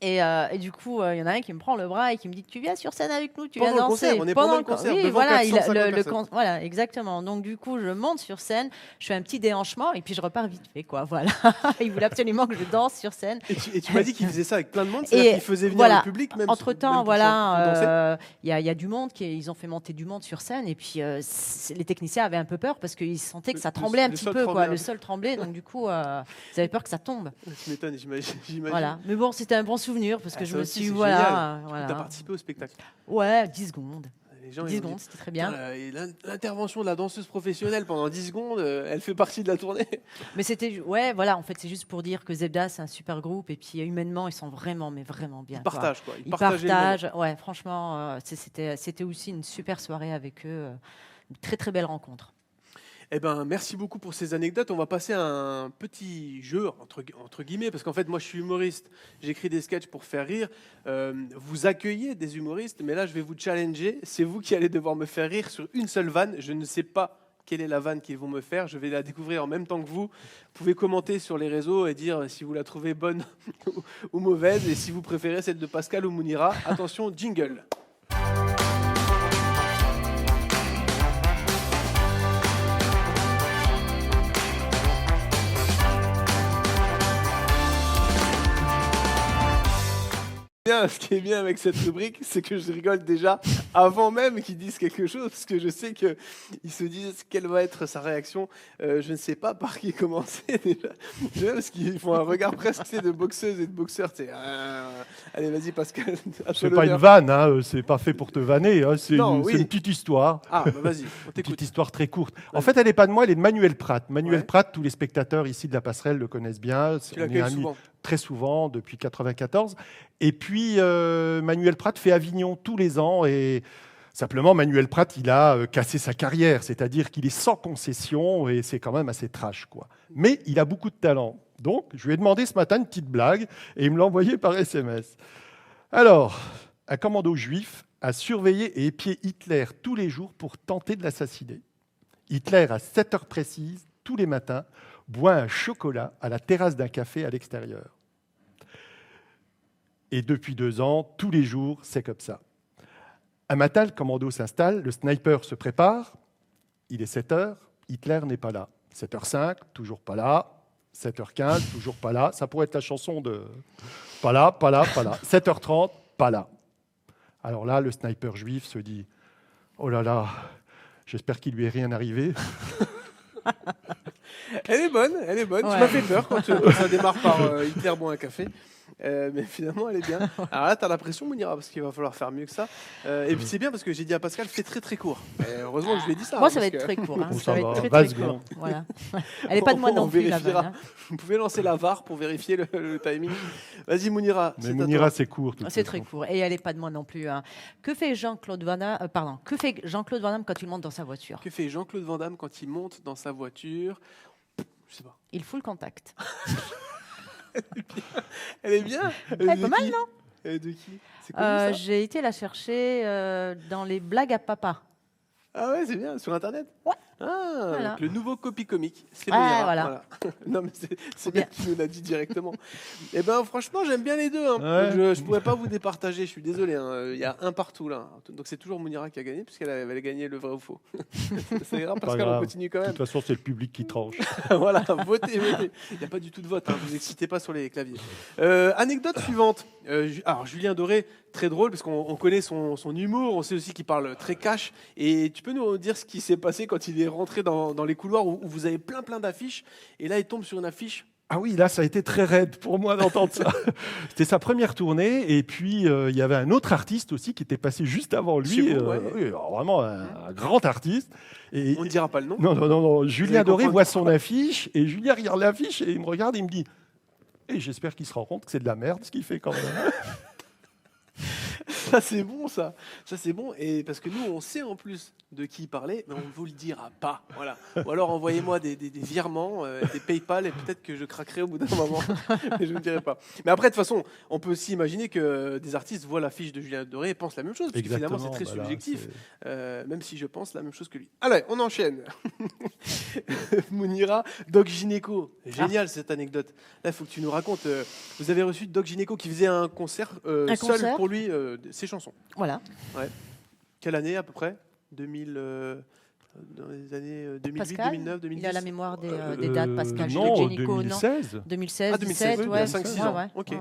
Et du coup, il y en a un qui me prend le bras et qui me dit: tu viens sur scène avec nous, tu Pendant viens le danser. concert, on est pendant le concert, Oui, devant voilà, 450 personnes. voilà, exactement. Donc du coup, je monte sur scène, je fais un petit déhanchement et puis je repars vite fait, quoi. Voilà. Il voulait absolument que je danse sur scène. Et tu m'as dit qu'il faisait ça avec plein de monde, c'est-à-dire qu'il faisait venir voilà, le public même. entre-temps, même pour danser. voilà, il y a du monde, ils ont fait monter du monde sur scène et puis les techniciens avaient un peu peur parce qu'ils sentaient que ça tremblait un le petit sol peu, tremblait quoi. un Le peu. sol tremblait, donc du coup, ils avaient peur que ça tombe. Tu m'étonnes, j'imagine. Voilà. Mais bon, c'était un bon souvenir parce que Ah, je ça me aussi, suis, c'est voilà, génial. Tu as voilà. participé au spectacle. Ouais, 10 secondes. Les gens, 10 ils ont secondes, dit, c'était très bien. putain, et l'intervention de la danseuse professionnelle pendant 10 secondes, elle fait partie de la tournée. Mais c'était, ouais, voilà, en fait, c'est juste pour dire que Zebda, c'est un super groupe et puis humainement, ils sont vraiment, mais vraiment bien. Ils quoi. partagent, quoi. Ils partageaient le moment. partagent. Ouais, franchement, c'était aussi une super soirée avec eux. Une très, très belle rencontre. Eh ben, merci beaucoup pour ces anecdotes. On va passer à un petit jeu, entre guillemets, parce qu'en fait, moi, je suis humoriste. J'écris des sketchs pour faire rire. Vous accueillez des humoristes, mais là, je vais vous challenger. C'est vous qui allez devoir me faire rire sur une seule vanne. Je ne sais pas quelle est la vanne qu'ils vont me faire. Je vais la découvrir en même temps que vous. Vous pouvez commenter sur les réseaux et dire si vous la trouvez bonne ou mauvaise, et si vous préférez celle de Pascal ou Mounira. Attention, jingle. Ce qui est bien avec cette rubrique, c'est que je rigole déjà avant même qu'ils disent quelque chose, parce que je sais qu'ils se disent quelle va être sa réaction. Je ne sais pas par qui commencer déjà. Parce qu'ils font un regard presque de boxeuse et de boxeur. Allez, vas-y Pascal. à toi C'est pas une l'honneur. vanne, hein, c'est pas fait pour te vanner, hein, c'est Non, une, oui. c'est une petite histoire. Ah, bah vas-y, on Une t'écoute. petite histoire très courte. En Vas-y. fait, elle n'est pas de moi, elle est de Manuel Pratt. Manuel Ouais. Pratt, tous les spectateurs ici de la passerelle le connaissent bien. Tu On est l'accueilles amis souvent. très souvent depuis 94. Et puis, Manuel Pratt fait Avignon tous les ans. Et simplement, Manuel Pratt, il a cassé sa carrière. C'est-à-dire qu'il est sans concession et c'est quand même assez trash, quoi. Mais il a beaucoup de talent. Donc, je lui ai demandé ce matin une petite blague et il me l'a envoyé par SMS. Alors, un commando juif a surveillé et épié Hitler tous les jours pour tenter de l'assassiner. Hitler, à 7 heures précises, tous les matins, boit un chocolat à la terrasse d'un café à l'extérieur. Et depuis 2 ans, tous les jours, c'est comme ça. Un matin, le commando s'installe, le sniper se prépare, il est 7 heures, Hitler n'est pas là. 7h05, toujours pas là. 7h15, toujours pas là. Ça pourrait être la chanson de pas là, pas là, pas là. 7h30, pas là. Alors là, le sniper juif se dit oh là là, j'espère qu'il lui est rien arrivé. Elle est bonne, elle est bonne. Ouais. Tu m'as fait peur quand ça démarre par Hitler boit un café. Mais finalement, elle est bien. Alors là, tu as la pression, Mounira, parce qu'il va falloir faire mieux que ça. Et puis c'est bien parce que j'ai dit à Pascal, fais très très court. Et heureusement que je lui ai dit ça. Moi, hein, ça va parce être que très court. Hein. Bon, Ça ça va va, être très, 20 très secondes. court. Voilà. Elle n'est pas de moi On non plus, la vérifiera. vanne. Hein. Vous pouvez lancer la VAR pour vérifier le timing. Vas-y, Mounira. Mais c'est à Mounira, toi. c'est court. de toute C'est très façon. court. Et elle n'est pas de moi non plus. Hein. Que fait Jean-Claude Van Damme, que fait Jean-Claude Van Damme quand il monte dans sa voiture? Que fait Jean-Claude Van Damme quand il monte dans sa voiture? Je sais pas. Il fout le contact. Elle est bien. Elle est pas mal, non? De qui? C'est connu, ça J'ai été la chercher dans les blagues à papa. Ah ouais, c'est bien, sur Internet. Ouais. Ah, Voilà. donc le nouveau copy comique. C'est Ouais, Mounira, voilà. Non, mais c'est bien. bien qu'il nous l'a dit directement. Eh ben, franchement, j'aime bien les deux. Hein. Ouais. Je ne pourrais pas vous départager, je suis désolé. Hein. Il y a un partout là. Donc c'est toujours Mounira qui a gagné, puisqu'elle avait gagné le vrai ou faux. Ça ira, Pas Pascal, on grave. continue quand De même. toute façon, c'est le public qui tranche. Voilà, votez, votez. Il n'y a pas du tout de vote, hein. Vous excitez pas sur les claviers. Anecdote suivante. Alors, Julien Doré, très drôle, parce qu'on connaît son humour, on sait aussi qu'il parle très cash. Et tu peux nous dire ce qui s'est passé quand il est rentré dans les couloirs où vous avez plein d'affiches, et là, il tombe sur une affiche. Ah oui, là, ça a été très raide pour moi d'entendre ça. C'était sa première tournée, et puis il y avait un autre artiste aussi qui était passé juste avant lui. Chez vous, ouais. Oui, alors vraiment un grand artiste. Et, On ne dira pas le nom. non. Julien allez Doré comprendre voit son affiche, et Julien regarde l'affiche, et il me regarde et il me dit « Et j'espère qu'il se rend compte que c'est de la merde ce qu'il fait quand même. » Ça c'est bon, ça c'est bon. Et parce que nous on sait en plus de qui il parlait, mais on ne vous le dira pas. Voilà. Ou alors envoyez-moi des virements, des PayPal, et peut-être que je craquerai au bout d'un moment. Mais je ne dirai pas. Mais après, de toute façon, on peut aussi imaginer que des artistes voient l'affiche de Julien Doré et pensent la même chose. Parce que finalement, c'est très subjectif. Même si je pense la même chose que lui. Allez, on enchaîne. Mounira, Doc Gynéco. Génial cette anecdote. Là, il faut que tu nous racontes. Vous avez reçu Doc Gynéco qui faisait un concert seul pour lui, ses chansons. Voilà. Ouais. Quelle année à peu près 2000, dans les années 2008, Pascal, 2009, 2010. il a la mémoire des dates, Pascal. Non, Gynéco, 2016. non 2016, 2016, 17, il y ouais. a 5-6 ans. Ouais. Ok.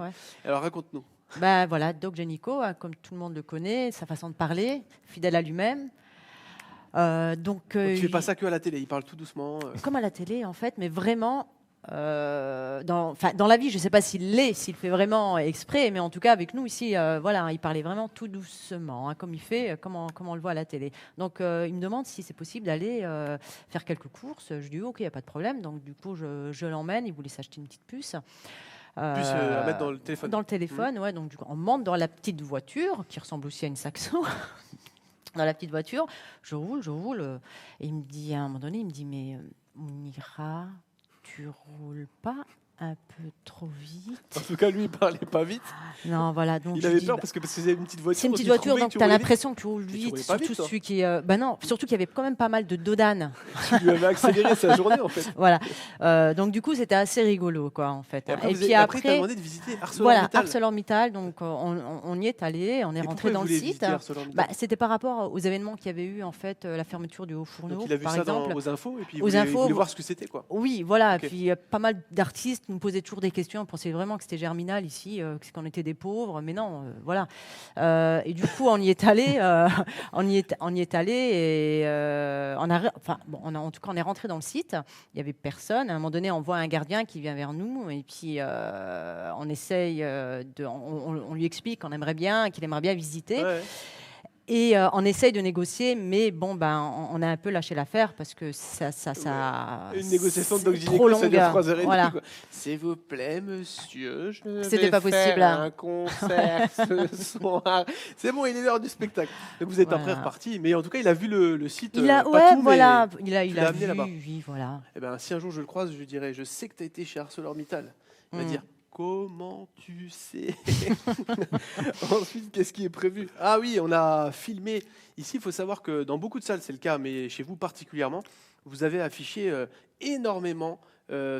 Alors raconte-nous. Ben voilà, Doc Gynéco, hein, comme tout le monde le connaît, sa façon de parler, fidèle à lui-même. Donc, Tu fais pas ça que à la télé, il parle tout doucement. Comme à la télé, en fait, mais vraiment. Dans la vie, je ne sais pas s'il fait vraiment exprès, mais en tout cas avec nous ici, voilà, il parlait vraiment tout doucement, hein, comme il fait, comme on le voit à la télé. Donc il me demande si c'est possible d'aller faire quelques courses. Je dis ok, il n'y a pas de problème. Donc du coup, je l'emmène. Il voulait s'acheter une petite puce. À mettre dans le téléphone. Dans le téléphone, ouais. Donc du coup, on monte dans la petite voiture qui ressemble aussi à une Saxo. Dans la petite voiture, je roule, et il me dit à un moment donné, il me dit mais Mounira, tu roules pas un peu trop vite? En tout cas, lui, il parlait pas vite. Non, voilà. Donc il avait peur parce que c'est une petite voiture. C'est une petite voiture, donc tu as l'impression que tu roules vite. Surtout celui qui. Non, surtout qu'il y avait quand même pas mal de dodanes. Tu lui avais accéléré sa journée, en fait. Voilà. Donc du coup, c'était assez rigolo, quoi, en fait. Et puis après, tu as demandé de visiter ArcelorMittal. Voilà, ArcelorMittal. Donc on y est allé, on est rentré dans le site. C'était par rapport aux événements qu'il y avait eu, en fait, la fermeture du Haut-Fourneau, il a vu par ça exemple. aux infos, et puis il voulait voir ce que c'était, quoi. Oui, voilà. Okay. Puis pas mal d'artistes nous posaient toujours des questions. On pensait vraiment que c'était Germinal ici, qu'on était des pauvres, mais non, voilà. Et du coup, on y est allé, on y est allé, et en tout cas, on est rentré dans le site. Il y avait personne. À un moment donné, on voit un gardien qui vient vers nous, et puis on essaye on lui explique qu'on aimerait bien, qu'il aimerait bien visiter. Ouais. Et on essaye de négocier, mais bon, on a un peu lâché l'affaire parce que ça une négociation de Doc Gynéco, ça dure 3h30. Voilà. S'il vous plaît, monsieur, je vais pas faire un concert ce soir. C'est bon, il est l'heure du spectacle. Donc vous êtes après reparti, mais en tout cas, il a vu le site. Il a, pas tout, voilà, il a amené là-bas. Oui, voilà. Et ben, si un jour je le croise, je lui dirai, je sais que tu as été chez ArcelorMittal. Il va dire. Comment tu sais? Ensuite, qu'est-ce qui est prévu? Ah oui, on a filmé. Ici, il faut savoir que dans beaucoup de salles, c'est le cas, mais chez vous particulièrement, vous avez affiché énormément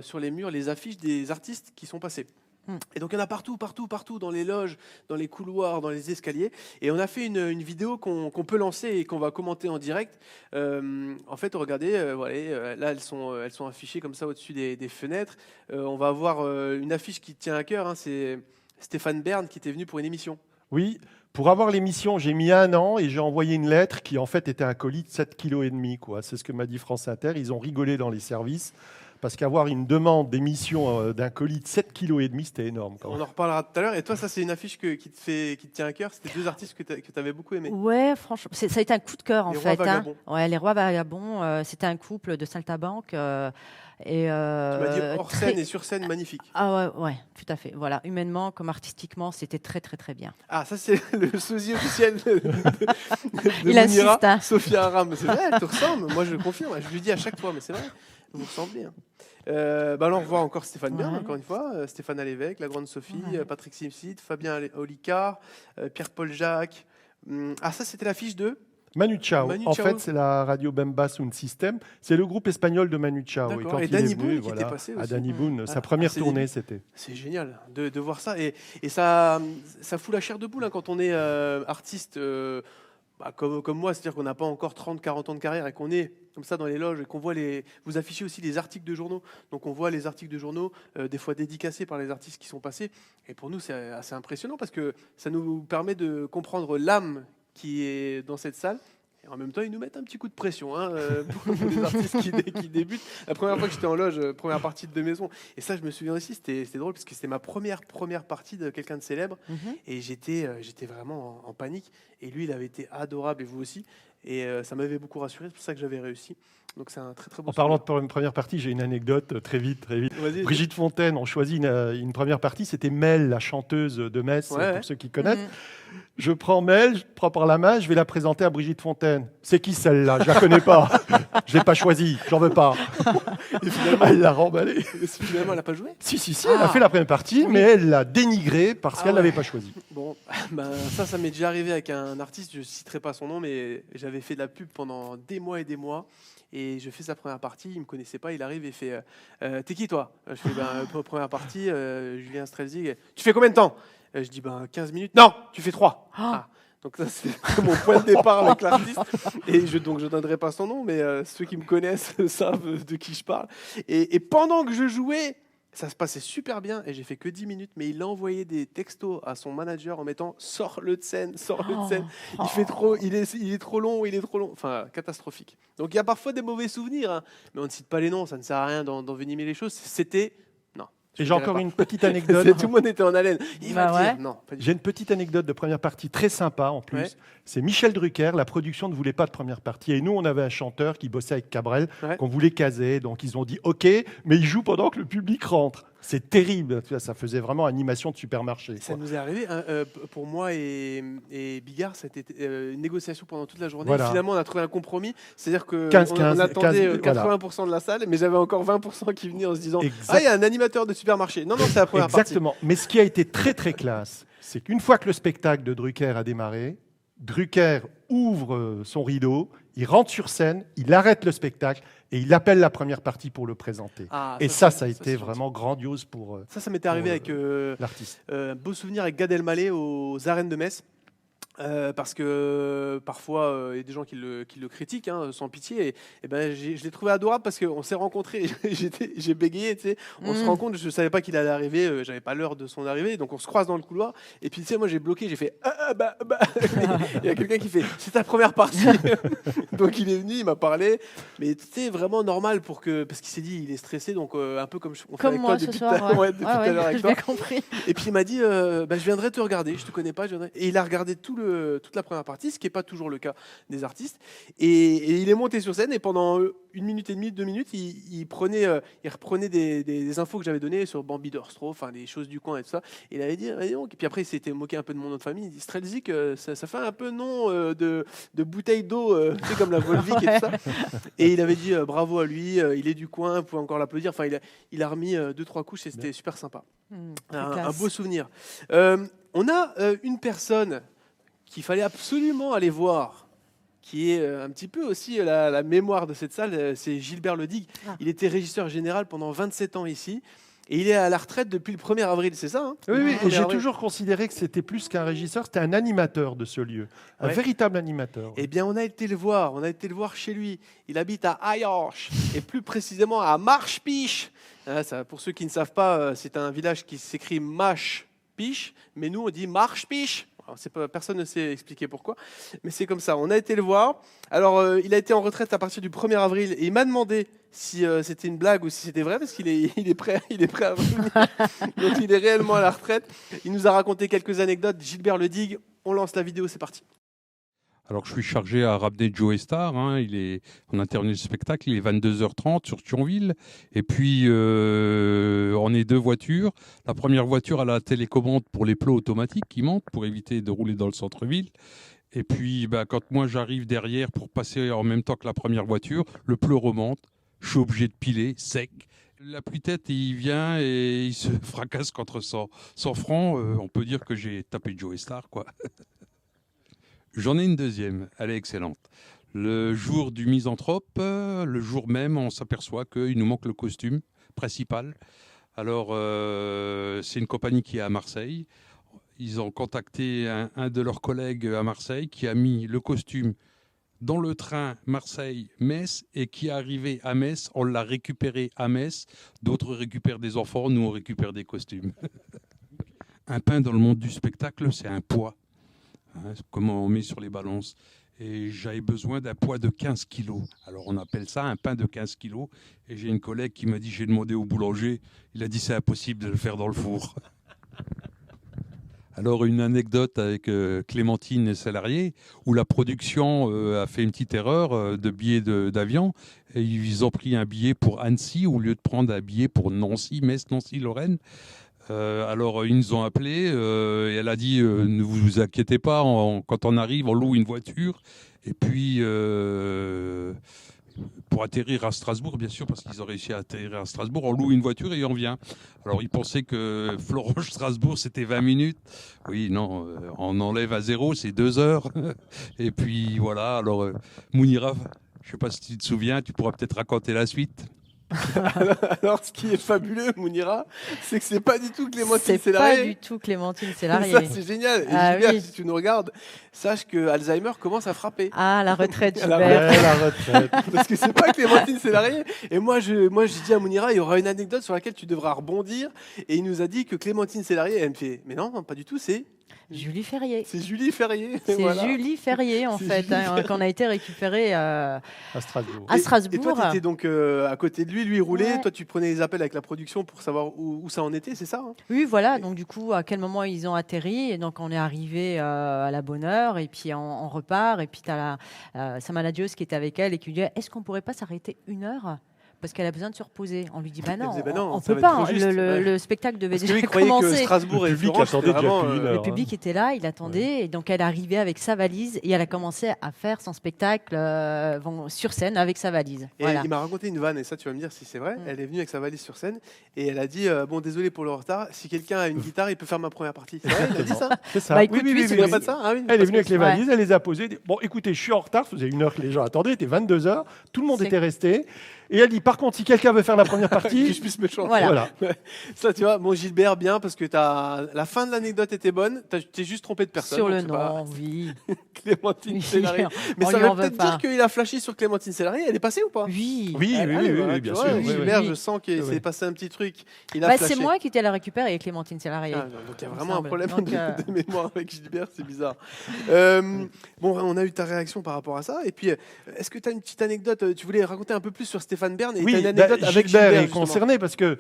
sur les murs les affiches des artistes qui sont passés. Et donc il y en a partout, dans les loges, dans les couloirs, dans les escaliers. Et on a fait une vidéo qu'on peut lancer et qu'on va commenter en direct. En fait, regardez, voilà, là elles sont affichées comme ça au-dessus des fenêtres. On va avoir une affiche qui tient à cœur. Hein, c'est Stéphane Bern qui était venu pour une émission. Oui, pour avoir l'émission, j'ai mis 1 an et j'ai envoyé une lettre qui en fait était un colis de 7,5 kg. C'est ce que m'a dit France Inter. Ils ont rigolé dans les services. Parce qu'avoir une demande d'émission d'un colis de 7,5 kg, c'était énorme. Quand même. On en reparlera tout à l'heure. Et toi, ça, c'est une affiche qui te tient à cœur. C'était 2 artistes que tu avais beaucoup aimés. Ouais, franchement, ça a été un coup de cœur, en fait. Ouais, les Rois Vagabonds, c'était un couple de saltimbanques. Tu m'as dit hors scène et sur scène, magnifique. Ah ouais, tout à fait. Voilà, humainement comme artistiquement, c'était très, très, très bien. Ah, ça, c'est le sosie officiel de Il Mounira, insiste, hein. Sophia Aram. C'est vrai, elle te ressemble. Moi, je le confirme. Je lui dis à chaque fois, mais c'est vrai. Vous ressemblez. Hein. Là, on revoit encore Stéphane Bern, encore une fois, Stéphane Alévèque, la grande Sophie, Patrick Simsit, Fabien Olicard, Pierre-Paul Jacques. Ah, ça, c'était l'affiche de Manu Chao. En fait, c'est la radio Bemba Sound System. C'est le groupe espagnol de Manu Chao. Et quand il Danny Boone qui était passé aussi. Danny Boone, sa première tournée, c'était. C'est génial de voir ça. Et ça fout la chair de poule hein, quand on est artiste comme moi, c'est-à-dire qu'on n'a pas encore 30-40 ans de carrière et qu'on est comme ça dans les loges et qu'on voit vous affichez aussi les articles de journaux. Donc on voit les articles de journaux, des fois dédicacés par les artistes qui sont passés. Et pour nous, c'est assez impressionnant parce que ça nous permet de comprendre l'âme qui est dans cette salle. Et en même temps, ils nous mettent un petit coup de pression hein, pour les artistes qui débutent. La première fois que j'étais en loge, première partie de maison. Et ça, je me souviens aussi, c'était drôle parce que c'était ma première partie de quelqu'un de célèbre. Et j'étais vraiment en panique. Et lui, il avait été adorable, et vous aussi. Et ça m'avait beaucoup rassuré, c'est pour ça que j'avais réussi. Donc c'est un très très beau En parlant souvenir. de première partie, j'ai une anecdote très vite. Vas-y. Brigitte Fontaine, on choisit une première partie, c'était Mel, la chanteuse de Metz, Ouais. pour ceux qui connaissent. Mhm. Je prends Mel, je prends par la main, je vais la présenter à Brigitte Fontaine. C'est qui celle-là? Je la connais pas. Je l'ai pas choisie, j'en veux pas. Et finalement, Elle l'a remballée. elle n'a pas joué. Si, elle a fait la première partie, mais elle l'a dénigrée parce Ah qu'elle ouais. l'avait pas choisie. Bon, ben, ça m'est déjà arrivé avec un artiste, je citerai pas son nom, mais j'avais fait de la pub pendant des mois et des mois. Et je fais sa première partie, il me connaissait pas, il arrive et fait t'es qui toi? Je fais première partie, Julien Strelzig. Tu fais combien de temps? Je dis 15 minutes. Non, tu fais 3. Ah. Donc ça c'est mon point de départ avec l'artiste. Et donc je donnerai pas son nom, mais ceux qui me connaissent savent de qui je parle. Et pendant que je jouais, ça se passait super bien et j'ai fait que 10 minutes, mais il a envoyé des textos à son manager en mettant sors-le de scène, sors-le de scène. Il est trop long, il est trop long. Enfin, catastrophique. Donc il y a parfois des mauvais souvenirs, hein, mais on ne cite pas les noms, ça ne sert à rien d'envenimer les choses. C'était. Non. Et j'ai encore une petite anecdote. Tout le monde était en haleine. Il va Bah le dire. ouais. Non, pas du J'ai une petite anecdote de première partie très sympa en plus. Ouais. C'est Michel Drucker, la production ne voulait pas de première partie. Et nous, on avait un chanteur qui bossait avec Cabrel, Ouais. qu'on voulait caser. Donc ils ont dit OK, mais il joue pendant que le public rentre. C'est terrible. Tu vois, ça faisait vraiment animation de supermarché. Ça quoi. nous est arrivé, hein, pour moi et Bigard, c'était une négociation pendant toute la journée. Voilà. Finalement, on a trouvé un compromis, c'est-à-dire qu'on 15, on attendait 15, 80% de la salle, mais j'avais encore 20% qui venaient en se disant Exact- ah, il y a un animateur de supermarché. Non, c'est la première Exactement. Mais ce qui a été très très classe, c'est qu'une fois que le spectacle de Drucker a démarré, Drucker ouvre son rideau, il rentre sur scène, il arrête le spectacle et il appelle la première partie pour le présenter. partie. Et ça a c'est été gentil. vraiment grandiose pour Ça m'était arrivé avec l'artiste. un beau souvenir avec Gad Elmaleh aux arènes de Metz. Parce que parfois il y a des gens qui le critiquent sans pitié et ben je l'ai trouvé adorable parce qu'on s'est rencontrés. J'ai bégayé, tu sais, on se rencontre, je savais pas qu'il allait arriver, j'avais pas l'heure de son arrivée, donc on se croise dans le couloir et puis tu sais, moi j'ai bloqué, j'ai fait bah. Il y a quelqu'un qui fait c'est ta première partie. Donc il est venu, il m'a parlé, mais c'était vraiment normal parce qu'il s'est dit il est stressé, donc un peu comme on fait Comme avec moi toi ce depuis soir. ouais, depuis tout à l'heure avec j'ai toi. bien compris. Et puis il m'a dit je viendrai te regarder, je te connais pas, je viendrai. Et il a regardé toute la première partie, ce qui n'est pas toujours le cas des artistes. Et il est monté sur scène et pendant 1 minute et demie, 2 minutes, il reprenait des infos que j'avais données sur Bambi d'Orstro, enfin les choses du coin et tout ça. Et il avait dit, ah, donc. Et puis après il s'était moqué un peu de mon nom de famille. Il dit Strelzig, ça fait un peu nom de bouteille d'eau, tu sais, comme la Volvic et tout ça. Et il avait dit bravo à lui, il est du coin, vous pouvez encore l'applaudir. Enfin il a remis 2-3 couches et c'était super sympa. Un beau souvenir. On a une personne qu'il fallait absolument aller voir, qui est un petit peu aussi la mémoire de cette salle, c'est Gilbert Ledigue. Ah. Il était régisseur général pendant 27 ans ici, et il est à la retraite depuis le 1er avril, c'est ça, hein? Oui, Le et j'ai 1er avril. toujours considéré que c'était plus qu'un régisseur, c'était un animateur de ce lieu, un Ouais. véritable animateur. Eh bien, on a été le voir chez lui. Il habite à Ayarche, et plus précisément à Marche-Piche. Pour ceux qui ne savent pas, c'est un village qui s'écrit Mâche-Piche, mais nous on dit Marche-Piche. Personne ne sait expliquer pourquoi, mais c'est comme ça. On a été le voir. Alors, il a été en retraite à partir du 1er avril et il m'a demandé si c'était une blague ou si c'était vrai, parce qu'il est prêt à revenir. Donc, il est réellement à la retraite. Il nous a raconté quelques anecdotes. Gilbert Ledigue, on lance la vidéo, c'est parti. Alors, je suis chargé à ramener Joe Star. On a terminé le spectacle, il est 22h30 sur Thionville. Et puis, on est 2 voitures. La première voiture a la télécommande pour les plots automatiques qui montent pour éviter de rouler dans le centre-ville. Et puis, quand moi j'arrive derrière pour passer en même temps que la première voiture, le plat remonte. Je suis obligé de piler sec. L'appui-tête, il vient et il se fracasse contre son front. On peut dire que j'ai tapé Joe Star, quoi. J'en ai une deuxième, elle est excellente. Le jour du misanthrope, le jour même, on s'aperçoit qu'il nous manque le costume principal. Alors, c'est une compagnie qui est à Marseille. Ils ont contacté un de leurs collègues à Marseille qui a mis le costume dans le train Marseille-Metz et qui est arrivé à Metz. On l'a récupéré à Metz. D'autres récupèrent des enfants, nous on récupère des costumes. Un pain dans le monde du spectacle, c'est un poids. Comment on met sur les balances. Et j'avais besoin d'un poids de 15 kilos. Alors on appelle ça un pain de 15 kilos. Et j'ai une collègue qui m'a dit, j'ai demandé au boulanger, il a dit c'est impossible de le faire dans le four. Alors, une anecdote avec Clémentine et Salarié, où la production a fait une petite erreur de billet d'avion. Et ils ont pris un billet pour Annecy au lieu de prendre un billet pour Nancy, Metz, Nancy, Lorraine. Alors, ils nous ont appelés et elle a dit ne vous inquiétez pas, quand on arrive, on loue une voiture. Et puis, pour atterrir à Strasbourg, bien sûr, parce qu'ils ont réussi à atterrir à Strasbourg, on loue une voiture et on vient. Alors, ils pensaient que Florange-Strasbourg, c'était 20 minutes. Oui, non, on enlève à 0, c'est 2 heures. Et puis, voilà. Alors, Mounira, je ne sais pas si tu te souviens, tu pourras peut-être raconter la suite. Alors, ce qui est fabuleux, Mounira, c'est que c'est pas du tout Clémentine C'est Sélarié. pas du tout Clémentine Sélarié. Ça, c'est génial. Et Ah Gilbert, oui. si tu nous regardes, sache que Alzheimer commence à frapper. Ah, la retraite, La Gilbert. Ouais, la retraite. Parce que c'est pas Clémentine Sélarié. Et moi, je dis à Mounira, il y aura une anecdote sur laquelle tu devras rebondir. Et il nous a dit que Clémentine Sélarié, elle me fait, mais non, pas du tout, c'est Julie Ferrier. Julie Ferrier. C'est Voilà. Julie Ferrier, en C'est fait, Julie Ferrier. qu'on a été récupéré À Strasbourg. à Strasbourg. Et toi, tu étais donc à côté de lui, lui il roulait. Ouais. Toi, tu prenais les appels avec la production pour savoir où ça en était, c'est ça hein Oui, voilà. Donc, du coup, à quel moment ils ont atterri. Et donc, on est arrivé à la bonne heure. Et puis, on repart. Et puis, tu as sa manageuse qui était avec elle et qui lui dit est-ce qu'on pourrait pas s'arrêter 1 heure parce qu'elle a besoin de se reposer. On lui dit bah Elle non, disait, bah non, on ça peut va être pas. trop juste. Ouais. Le spectacle devait Parce que lui, déjà il croyait que commencer. Strasbourg et Le public Florence, attendait c'était déjà vraiment, depuis une heure. Le public était là, il attendait, et donc elle arrivait avec sa valise et elle a commencé à faire son spectacle sur scène avec sa valise. Et Voilà. il m'a raconté une vanne, et ça tu vas me dire si c'est vrai. Mm. Elle est venue avec sa valise sur scène et elle a dit bon, désolé pour le retard, si quelqu'un a une guitare, il peut faire ma première partie. C'est vrai, il a dit ça C'est ça. Bah, écoute, Oui, oui, c'est c'est vrai, vrai. pas de ça Ah oui, Elle est parce venue avec que- les Ouais. valises, elle les a posées. Bon, écoutez, je suis en retard, ça faisait 1 heure que les gens attendaient, il était 22 heures, tout le monde C'est- était resté. Et elle dit, par contre, si quelqu'un veut faire la première que partie, je puisse me chanter. Voilà. Ça, tu vois, bon, Gilbert, bien, parce que la fin de l'anecdote était bonne, tu t'es juste trompé de personne. Sur donc le c'est pas nom, oui. Clémentine Oui, Sélarié. Mais on ça lui en veut veut peut-être pas. dire qu'il a flashé sur Clémentine Sélarié. Elle est passée ou pas Oui. oui, Allez, oui, voilà, oui, tu bien vois, sûr. oui, oui. Gilbert, oui. je sens qu'il Oui, s'est oui. passé un petit truc. Il a Bah, flashé. c'est moi qui étais à la récupérer et Clémentine Sélarié. Ah, non, donc il y a il me vraiment un semble. problème Donc, de mémoire avec Gilbert, c'est bizarre. Bon, on a eu ta réaction par rapport à ça. Et puis, est-ce que tu as une petite anecdote Tu voulais raconter un peu plus sur Stéphane Bern et tu as une anecdote avec Gilbert est justement. concerné parce que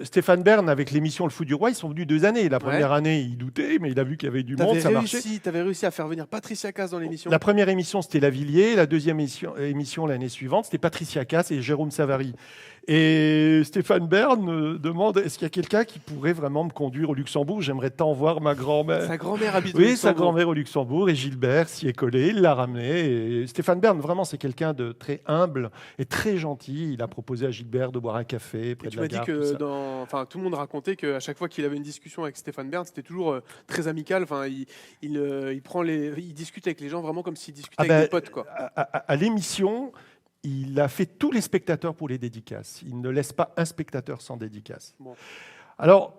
Stéphane Bern, avec l'émission Le Fou du Roi, ils sont venus 2 années. La première année, il doutait, mais il a vu qu'il y avait du monde, ça marchait. Tu avais réussi à faire venir Patricia Cass dans l'émission. La première émission, c'était Lavilliers. La deuxième émission l'année suivante, c'était Patricia Cass et Jérôme Savary. Et Stéphane Bern demande est-ce qu'il y a quelqu'un qui pourrait vraiment me conduire au Luxembourg J'aimerais tant voir ma grand-mère. Sa grand-mère habite au Oui, sa Luxembourg. grand-mère au Luxembourg. Et Gilbert s'y est collé, il l'a ramené. Et Stéphane Bern, vraiment, c'est quelqu'un de très humble et très gentil. Il a proposé à Gilbert de boire un café Et près tu de m'as la dit gare. que tout ça. tout le monde racontait qu'à chaque fois qu'il avait une discussion avec Stéphane Bern, c'était toujours très amical. Enfin, il discute avec les gens vraiment comme s'il discutait Ah avec ben, des potes, quoi. À l'émission, il a fait tous les spectateurs pour les dédicaces. Il ne laisse pas un spectateur sans dédicace. Bon. Alors,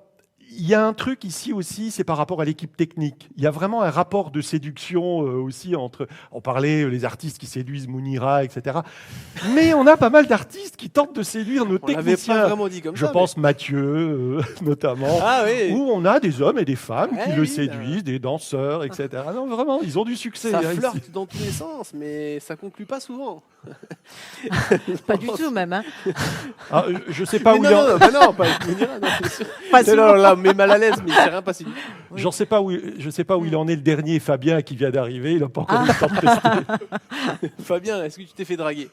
il y a un truc ici aussi, c'est par rapport à l'équipe technique. Il y a vraiment un rapport de séduction aussi entre. On parlait les artistes qui séduisent Mounira, etc. Mais on a pas mal d'artistes qui tentent de séduire nos On l'avait techniciens. pas vraiment dit comme Je ça. pense Mathieu, notamment. Ah oui. Où on a des hommes et des femmes Ouais, qui le oui, séduisent, des danseurs, etc. Non, vraiment, ils ont du succès. Ça hein, ici. flirte dans tous les sens, mais ça conclut pas souvent. Pas du tout même. Hein. Ah, je ne sais pas Mais où non, il en... non, bah non, pas avec Mounira, non, bien sûr. Pas Non, souvent. là, mais mal à l'aise, mais il s'est rien passé. Oui. Je sais pas où il en est le dernier, Fabien, qui vient d'arriver. Il n'a pas encore eu le temps de tester. Fabien, est-ce que tu t'es fait draguer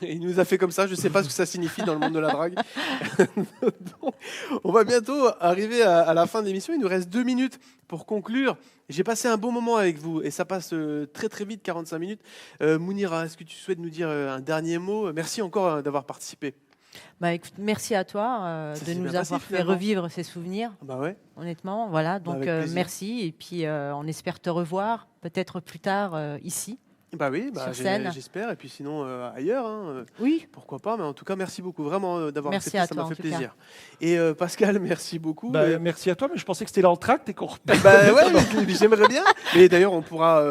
Il nous a fait comme ça, je ne sais pas ce que ça signifie dans le monde de la drague. Donc, on va bientôt arriver à la fin de l'émission. Il nous reste 2 minutes pour conclure. J'ai passé un bon moment avec vous et ça passe très très vite, 45 minutes. Mounira, est-ce que tu souhaites nous dire un dernier mot Merci encore d'avoir participé. Bah, écoute, merci à toi Ça de s'est nous bien passé, avoir fait finalement. revivre ces souvenirs. Bah ouais. Honnêtement, voilà. Donc avec plaisir. merci et puis on espère te revoir peut-être plus tard ici. Bah oui, Sur scène. j'espère. Et puis sinon ailleurs, hein, Oui. pourquoi pas. Mais en tout cas, merci beaucoup vraiment d'avoir Merci accepté. à Ça toi, m'a en fait tout plaisir. Et Pascal, merci beaucoup. Bah, merci à toi, mais je pensais que c'était l'entracte et qu'on Bah ouais, mais j'aimerais bien. Mais d'ailleurs, on pourra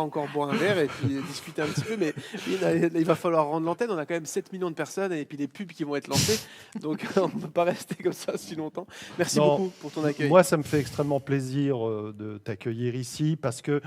encore boire un verre et puis discuter un petit peu. Mais il va falloir rendre l'antenne. On a quand même 7 millions de personnes et puis des pubs qui vont être lancées. Donc on ne peut pas rester comme ça si longtemps. Merci Non, beaucoup pour ton accueil. Moi, ça me fait extrêmement plaisir de t'accueillir ici parce que,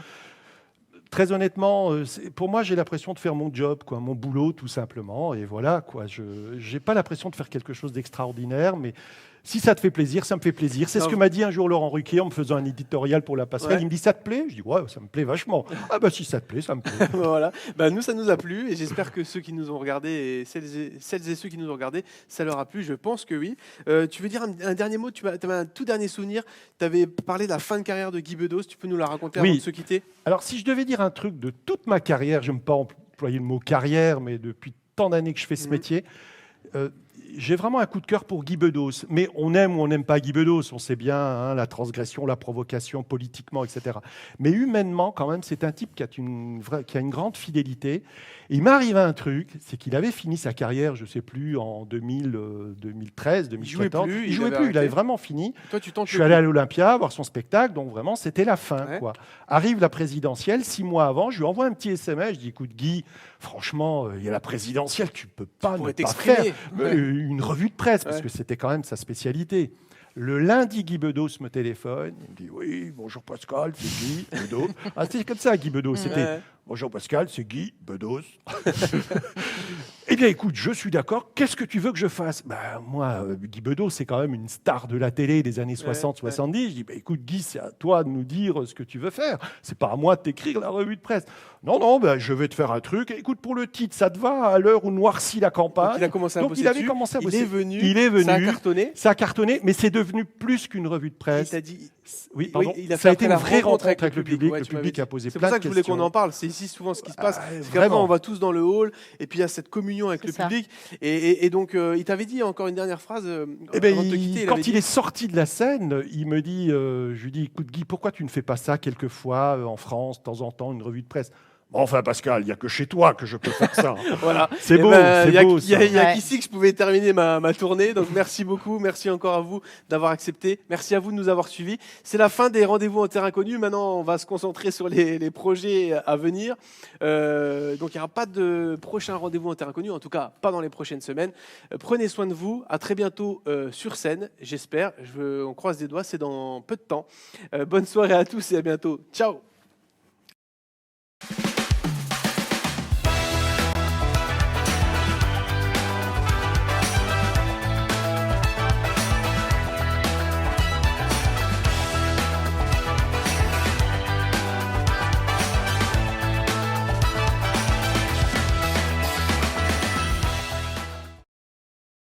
très honnêtement, pour moi, j'ai l'impression de faire mon job, quoi, mon boulot, tout simplement. Et voilà, quoi. Je n'ai pas l'impression de faire quelque chose d'extraordinaire, mais Si ça te fait plaisir, ça me fait plaisir. C'est ce que m'a dit un jour Laurent Ruquier en me faisant un éditorial pour La Passerelle. Ouais. Il me dit, ça te plaît? Je dis, ouais, ça me plaît vachement. Ah bah si ça te plaît, ça me plaît. Voilà. Bah, nous, ça nous a plu et j'espère que ceux qui nous ont regardés et celles et ceux qui nous ont regardés, ça leur a plu. Je pense que oui. Tu veux dire un dernier mot? Tu avais un tout dernier souvenir. Tu avais parlé de la fin de carrière de Guy Bedos. Tu peux nous la raconter avant de se quitter? Alors, si je devais dire un truc de toute ma carrière, je n'aime pas employer le mot carrière, mais depuis tant d'années que je fais ce métier, j'ai vraiment un coup de cœur pour Guy Bedos. Mais on aime ou on n'aime pas Guy Bedos, on sait bien, hein, la transgression, la provocation, politiquement, etc. Mais humainement, quand même, c'est un type qui a une grande fidélité. Et il m'est arrivé un truc, c'est qu'il avait fini sa carrière, je ne sais plus, en 2013, 2014. Il jouait plus, il avait vraiment fini. Toi, tu tentes je suis allé à l'Olympia voir son spectacle, donc vraiment, c'était la fin. Ouais. Quoi. Arrive la présidentielle, 6 mois avant, je lui envoie un petit SMS, je dis, écoute Guy, franchement, il y a la présidentielle, tu ne peux pas ne pas faire une revue de presse, parce que c'était quand même sa spécialité. Le lundi, Guy Bedos me téléphone, il me dit, oui, bonjour Pascal, c'est Guy Bedos. Ah, c'était comme ça, Guy Bedos, c'était... Bonjour Pascal, c'est Guy Bedos. Eh bien, écoute, je suis d'accord. Qu'est-ce que tu veux que je fasse? Moi, Guy Bedos, c'est quand même une star de la télé des années 60-70. Je dis, écoute, Guy, c'est à toi de nous dire ce que tu veux faire. C'est pas à moi de t'écrire la revue de presse. Non, je vais te faire un truc. Écoute, pour le titre, ça te va à l'heure où noircit la campagne. Donc, il a commencé à bosser il avait dessus. commencé à bosser. Il est venu. Ça a cartonné. Ça a cartonné, mais c'est devenu plus qu'une revue de presse. Il t'a dit... Oui, pardon. Il a ça a fait été une vraie rencontre avec le public. Ouais, le public a posé c'est plein pour ça de que je voulais questions. qu'on en parle. C'est ici souvent ce qui se passe. C'est qu'après, vraiment. on va tous dans le hall et puis il y a cette communion avec le public. Et donc, il t'avait dit encore une dernière phrase avant de te quitter. Quand il est sorti de la scène, il me dit, je lui dis, écoute Guy, pourquoi tu ne fais pas ça quelquefois en France, de temps en temps, une revue de presse? Enfin, Pascal, il n'y a que chez toi que je peux faire ça. Voilà. C'est beau, c'est beau. Il y a qu'ici que je pouvais terminer ma tournée. Donc, merci beaucoup. Merci encore à vous d'avoir accepté. Merci à vous de nous avoir suivis. C'est la fin des rendez-vous en terrain connu. Maintenant, on va se concentrer sur les projets à venir. Donc, il n'y aura pas de prochain rendez-vous en terrain connu. En tout cas, pas dans les prochaines semaines. Prenez soin de vous. À très bientôt sur scène, j'espère. On croise des doigts. C'est dans peu de temps. Bonne soirée à tous et à bientôt. Ciao.